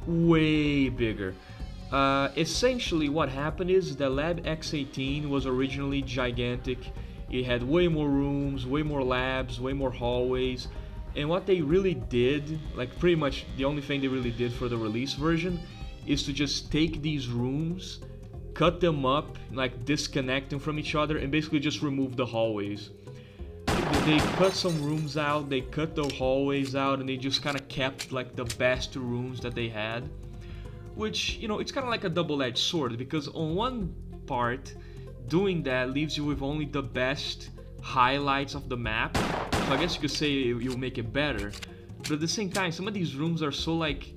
way bigger. Essentially what happened is that Lab X18 was originally gigantic. It had way more rooms, way more labs, way more hallways, and what they really did, like pretty much the only thing they really did for the release version, is to just take these rooms, cut them up, like disconnect them from each other, and basically just remove the hallways. They cut some rooms out, they cut the hallways out, and they just kind of kept like the best rooms that they had. Which, you know, it's kind of like a double-edged sword, because on one part, doing that leaves you with only the best highlights of the map. So I guess you could say you'll make it better. But at the same time, some of these rooms are so like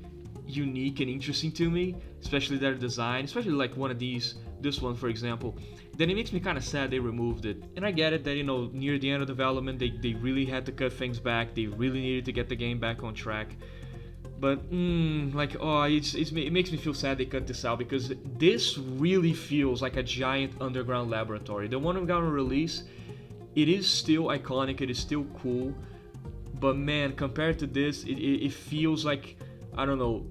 unique and interesting to me, especially their design, especially like one of these this one for example, then it makes me kind of sad they removed it. And I get it that, you know, near the end of development they really had to cut things back, they really needed to get the game back on track. But like, oh, it makes me feel sad they cut this out, because this really feels like a giant underground laboratory. The one we got on release, it is still iconic, it is still cool, but man, compared to this, it feels like, I don't know,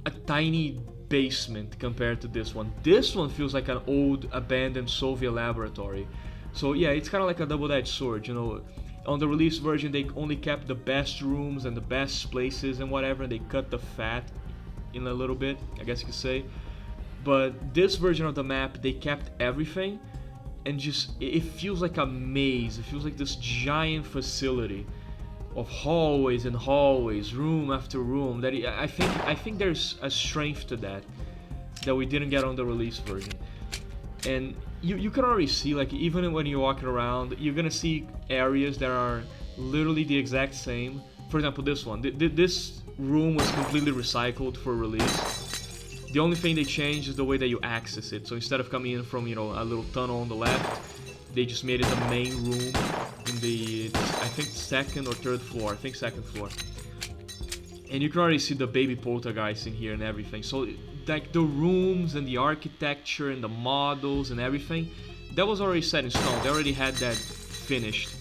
a tiny basement compared to this one. This one feels like an old abandoned Soviet laboratory. So yeah, it's kind of like a double-edged sword, you know. On the release version they only kept the best rooms and the best places and whatever, and they cut the fat in a little bit, I guess you could say. But this version of the map, they kept everything, and just it feels like a maze. It feels like this giant facility of hallways and hallways, room after room. That I think there's a strength to that we didn't get on the release version. And you can already see, like, even when you're walking around, you're gonna see areas that are literally the exact same. For example, this one, this room was completely recycled for release. The only thing they changed is the way that you access it. So instead of coming in from, you know, a little tunnel on the left, they just made it the main room in the, I think, second or third floor. I think second floor. And you can already see the baby poltergeist in here and everything. So like the rooms and the architecture and the models and everything, that was already set in stone. They already had that finished.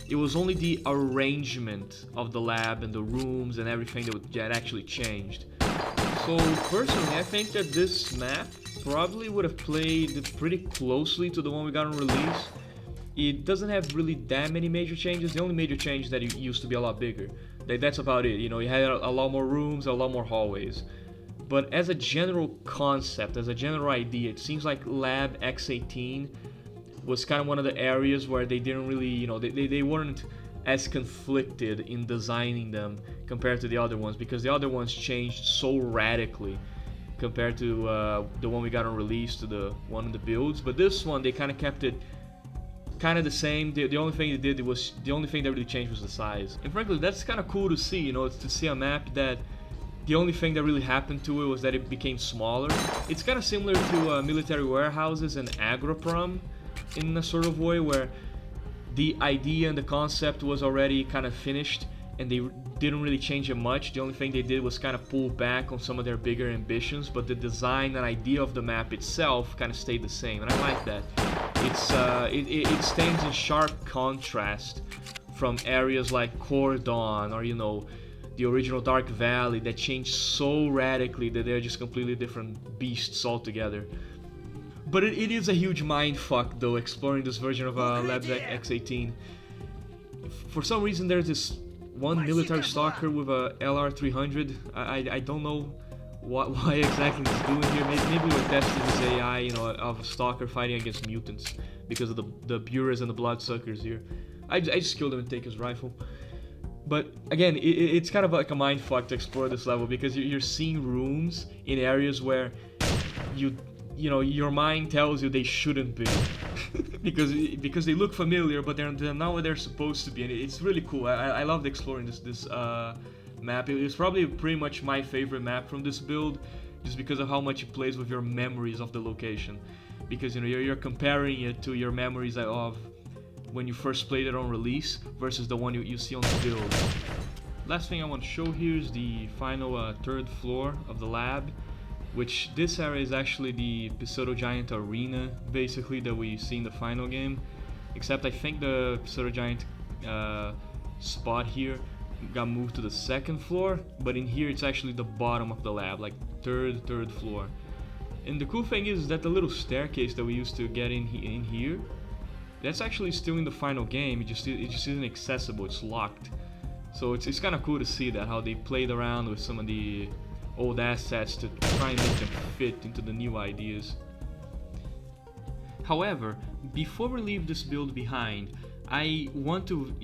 It was only the arrangement of the lab and the rooms and everything that actually changed. So personally, I think that this map probably would have played pretty closely to the one we got on release. It doesn't have really that many major changes. The only major change is that it used to be a lot bigger. That's about it. You know, you had a lot more rooms, a lot more hallways. But as a general concept, as a general idea, it seems like Lab X18 was kind of one of the areas where they didn't really, you know, they weren't as conflicted in designing them compared to the other ones, because the other ones changed so radically compared to the one we got on release to the one in the builds. But this one, they kind of kept it kind of the same. The only thing they did was, the only thing that really changed was the size. And frankly, that's kind of cool to see, you know, to see a map that the only thing that really happened to it was that it became smaller. It's kind of similar to military warehouses and Agroprom in a sort of way, where the idea and the concept was already kind of finished and they didn't really change it much. The only thing they did was kind of pull back on some of their bigger ambitions, but the design and idea of the map itself kind of stayed the same, and I like that. It stands in sharp contrast from areas like Cordon or, you know, the original Dark Valley that changed so radically that they're just completely different beasts altogether. But it is a huge mindfuck though, exploring this version of Lab X18. For some reason there's this one military stalker with a LR300. I don't know why exactly he's doing here. Maybe we're testing his AI, you know, of a stalker fighting against mutants because of the Buras and the bloodsuckers here. I just killed him and take his rifle. But again, it's kind of like a mindfuck to explore this level, because you're seeing rooms in areas where you know, your mind tells you they shouldn't be because they look familiar, but they're not what they're supposed to be, and it's really cool. I loved exploring this map. It's probably pretty much my favorite map from this build, just because of how much it plays with your memories of the location. Because, you know, you're comparing it to your memories of when you first played it on release versus the one you see on the build. Last thing I want to show here is the final third floor of the lab, which this area is actually the Pseudo Giant arena, basically, that we see in the final game. Except I think the Pseudo Giant spot here got moved to the second floor, but in here it's actually the bottom of the lab, like third floor. And the cool thing is that the little staircase that we used to get in here, that's actually still in the final game. It just isn't accessible, it's locked. So it's kind of cool to see that, how they played around with some of the old assets to try and make them fit into the new ideas. However, before we leave this build behind, I want to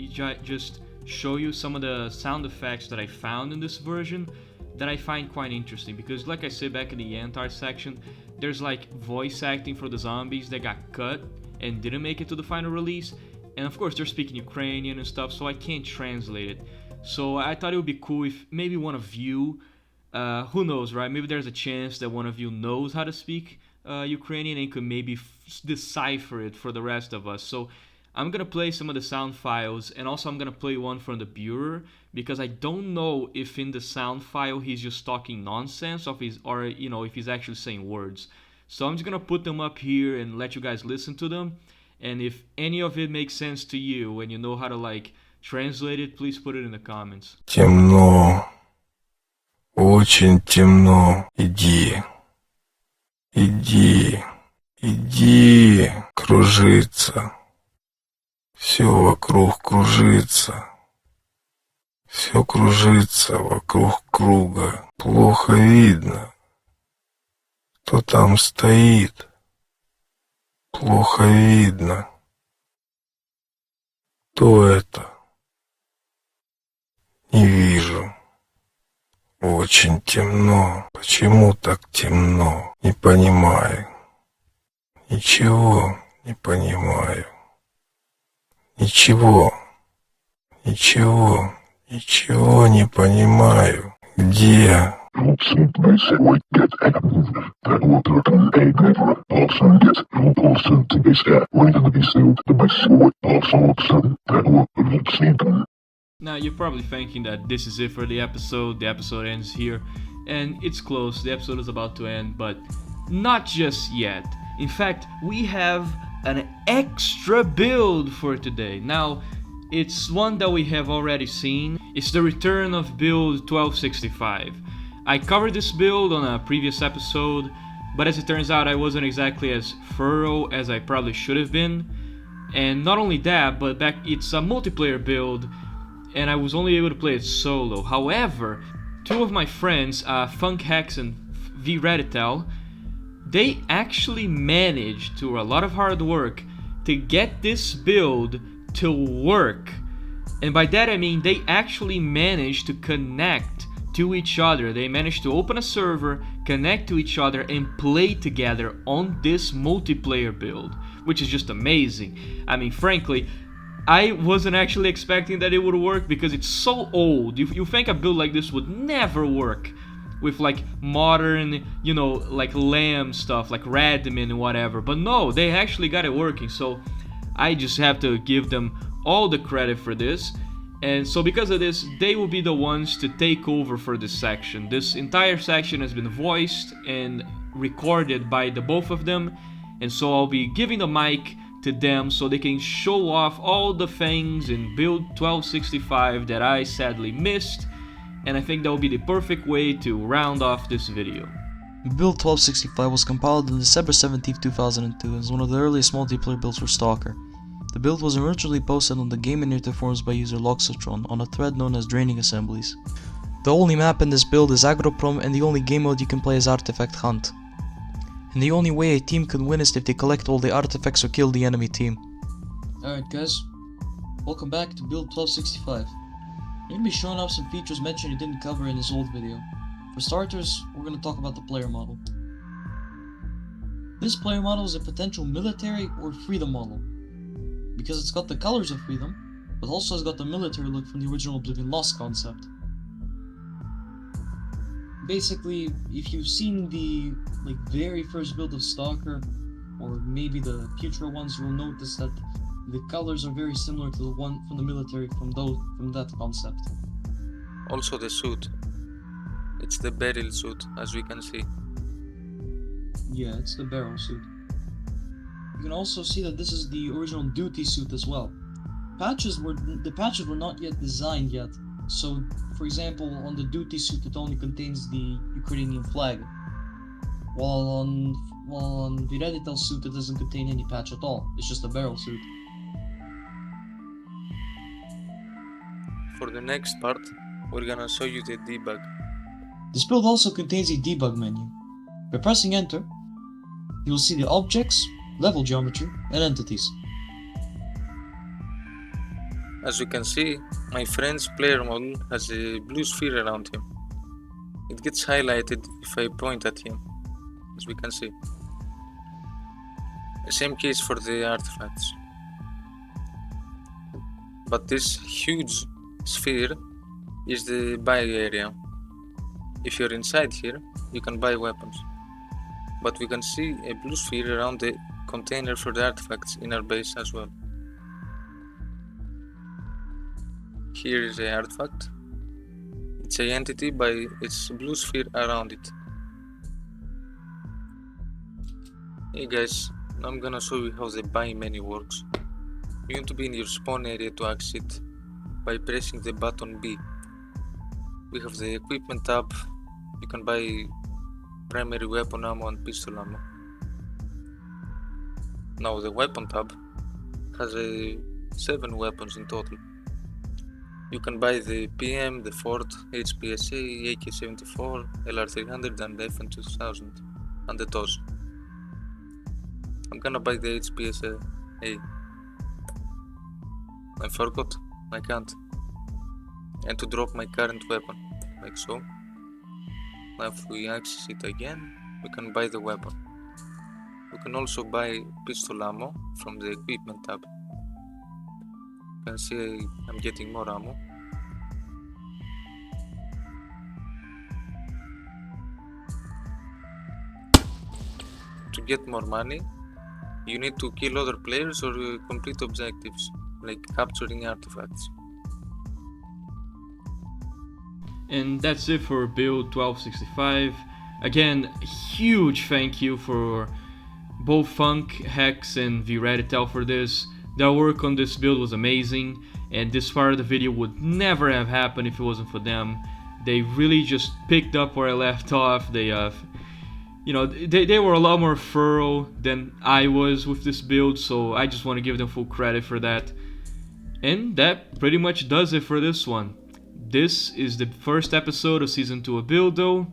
just show you some of the sound effects that I found in this version that I find quite interesting, because like I said back in the Yantar section, there's like voice acting for the zombies that got cut and didn't make it to the final release, and of course they're speaking Ukrainian and stuff, so I can't translate it. So I thought it would be cool if maybe one of you, who knows, right? Maybe there's a chance that one of you knows how to speak Ukrainian and could maybe decipher it for the rest of us. So I'm gonna play some of the sound files, and also I'm gonna play one from the builder, because I don't know if in the sound file he's just talking nonsense, or if he's actually saying words. So I'm just gonna put them up here and let you guys listen to them. And if any of it makes sense to you and you know how to like translate it, please put it in the comments. Темно, очень темно. Иди, иди, иди, кружится. Все вокруг кружится. Все кружится вокруг круга. Плохо видно, кто там стоит. Плохо видно. Кто это? Не вижу. Очень темно. Почему так темно? Не понимаю. Ничего не понимаю. Ничего не понимаю. Где? Now you're probably thinking that this is it for the episode ends here, and it's close, the episode is about to end, but not just yet. In fact, we have an extra build for today. Now, it's one that we have already seen. It's the return of build 1265. I covered this build on a previous episode, but as it turns out I wasn't exactly as thorough as I probably should have been. And not only that, but it's a multiplayer build, and I was only able to play it solo. However, two of my friends, Funkhex and Vreditel, they actually managed, through a lot of hard work, to get this build to work. And by that I mean they actually managed to connect to each other. They managed to open a server, connect to each other, and play together on this multiplayer build, which is just amazing. I mean, frankly, I wasn't actually expecting that it would work because it's so old. You think a build like this would never work with like modern, like LAM stuff, like Radmin and whatever. But no, they actually got it working. So I just have to give them all the credit for this. And so because of this, they will be the ones to take over for this section. This entire section has been voiced and recorded by the both of them. And so I'll be giving the mic to them so they can show off all the things in build 1265 that I sadly missed. And I think that will be the perfect way to round off this video. Build 1265 was compiled on December 17, 2002 and is one of the earliest multiplayer builds for S.T.A.L.K.E.R. The build was originally posted on the Game and Native forums by user Loxotron on a thread known as Draining Assemblies. The only map in this build is Agroprom, and the only game mode you can play is Artifact Hunt. And the only way a team can win is if they collect all the artifacts or kill the enemy team. Alright guys, welcome back to build 1265. I'm going to be showing off some features mentioned you didn't cover in this old video. For starters, we're going to talk about the player model. This player model is a potential military or freedom model, because it's got the colors of freedom, but also has got the military look from the original Oblivion Lost concept. Basically, if you've seen the very first build of S.T.A.L.K.E.R, or maybe the future ones, you'll notice that the colors are very similar to the one from the military from that concept. Also the suit. It's the barrel suit, as we can see. Yeah, it's the barrel suit. You can also see that this is the original duty suit as well. The patches were not yet designed yet, so for example on the duty suit it only contains the Ukrainian flag, while on the Vreditel suit it doesn't contain any patch at all, it's just a barrel suit. For the next part, we're gonna show you the debug. This build also contains a debug menu. By pressing enter, you will see the objects, level geometry, and entities. As you can see, my friend's player model has a blue sphere around him. It gets highlighted if I point at him, as we can see. The same case for the artifacts. But this huge sphere is the buy area. If you're inside here, you can buy weapons. but we can see a blue sphere around the container for the artifacts in our base as well. Here is the artifact. It's an entity by its blue sphere around it. Hey guys, now I'm gonna show you how the buy menu works. You need to be in your spawn area to access it by pressing the button B. We have the equipment tab. You can buy primary weapon ammo and pistol ammo. Now the weapon tab has 7 weapons in total. You can buy the PM, the Ford, HPSA, AK-74, LR300 and FN2000 and the TOS. I'm gonna buy the HPSA. I forgot, I can't. And to drop my current weapon, like so. Now if we access it again, we can buy the weapon. We can also buy pistol ammo from the equipment tab. You can see I'm getting more ammo. To get more money, you need to kill other players or complete objectives, like capturing artifacts. And that's it for build 1265. Again, huge thank you for both Funk, Hex, and Vreditel for this. Their work on this build was amazing, and this part of the video would never have happened if it wasn't for them. They really just picked up where I left off. They they were a lot more thorough than I was with this build, so I just want to give them full credit for that. And that pretty much does it for this one. This is the first episode of Season 2 of BUILDO.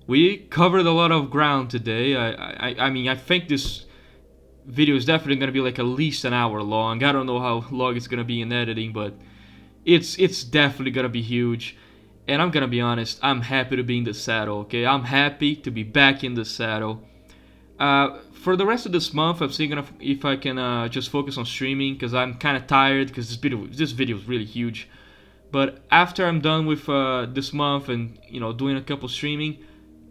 We covered a lot of ground today. I mean, I think this video is definitely going to be like at least an hour long. I don't know how long it's going to be in editing, but it's definitely going to be huge. And I'm going to be honest, I'm happy to be in the saddle, okay? I'm happy to be back in the saddle. For the rest of this month, I'm thinking if I can just focus on streaming, because I'm kind of tired, because this video is really huge. But after I'm done with this month and doing a couple streaming,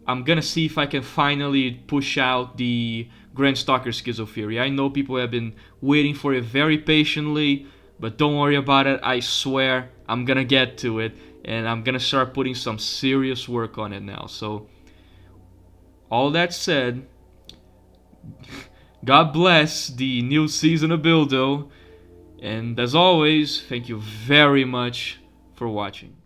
I'm gonna see if I can finally push out the Grand Stalker Schizotheory. I know people have been waiting for it very patiently, but don't worry about it. I swear I'm gonna get to it, and I'm gonna start putting some serious work on it now. So, all that said, God bless the new season of BUILDO, and as always, thank you very much for watching.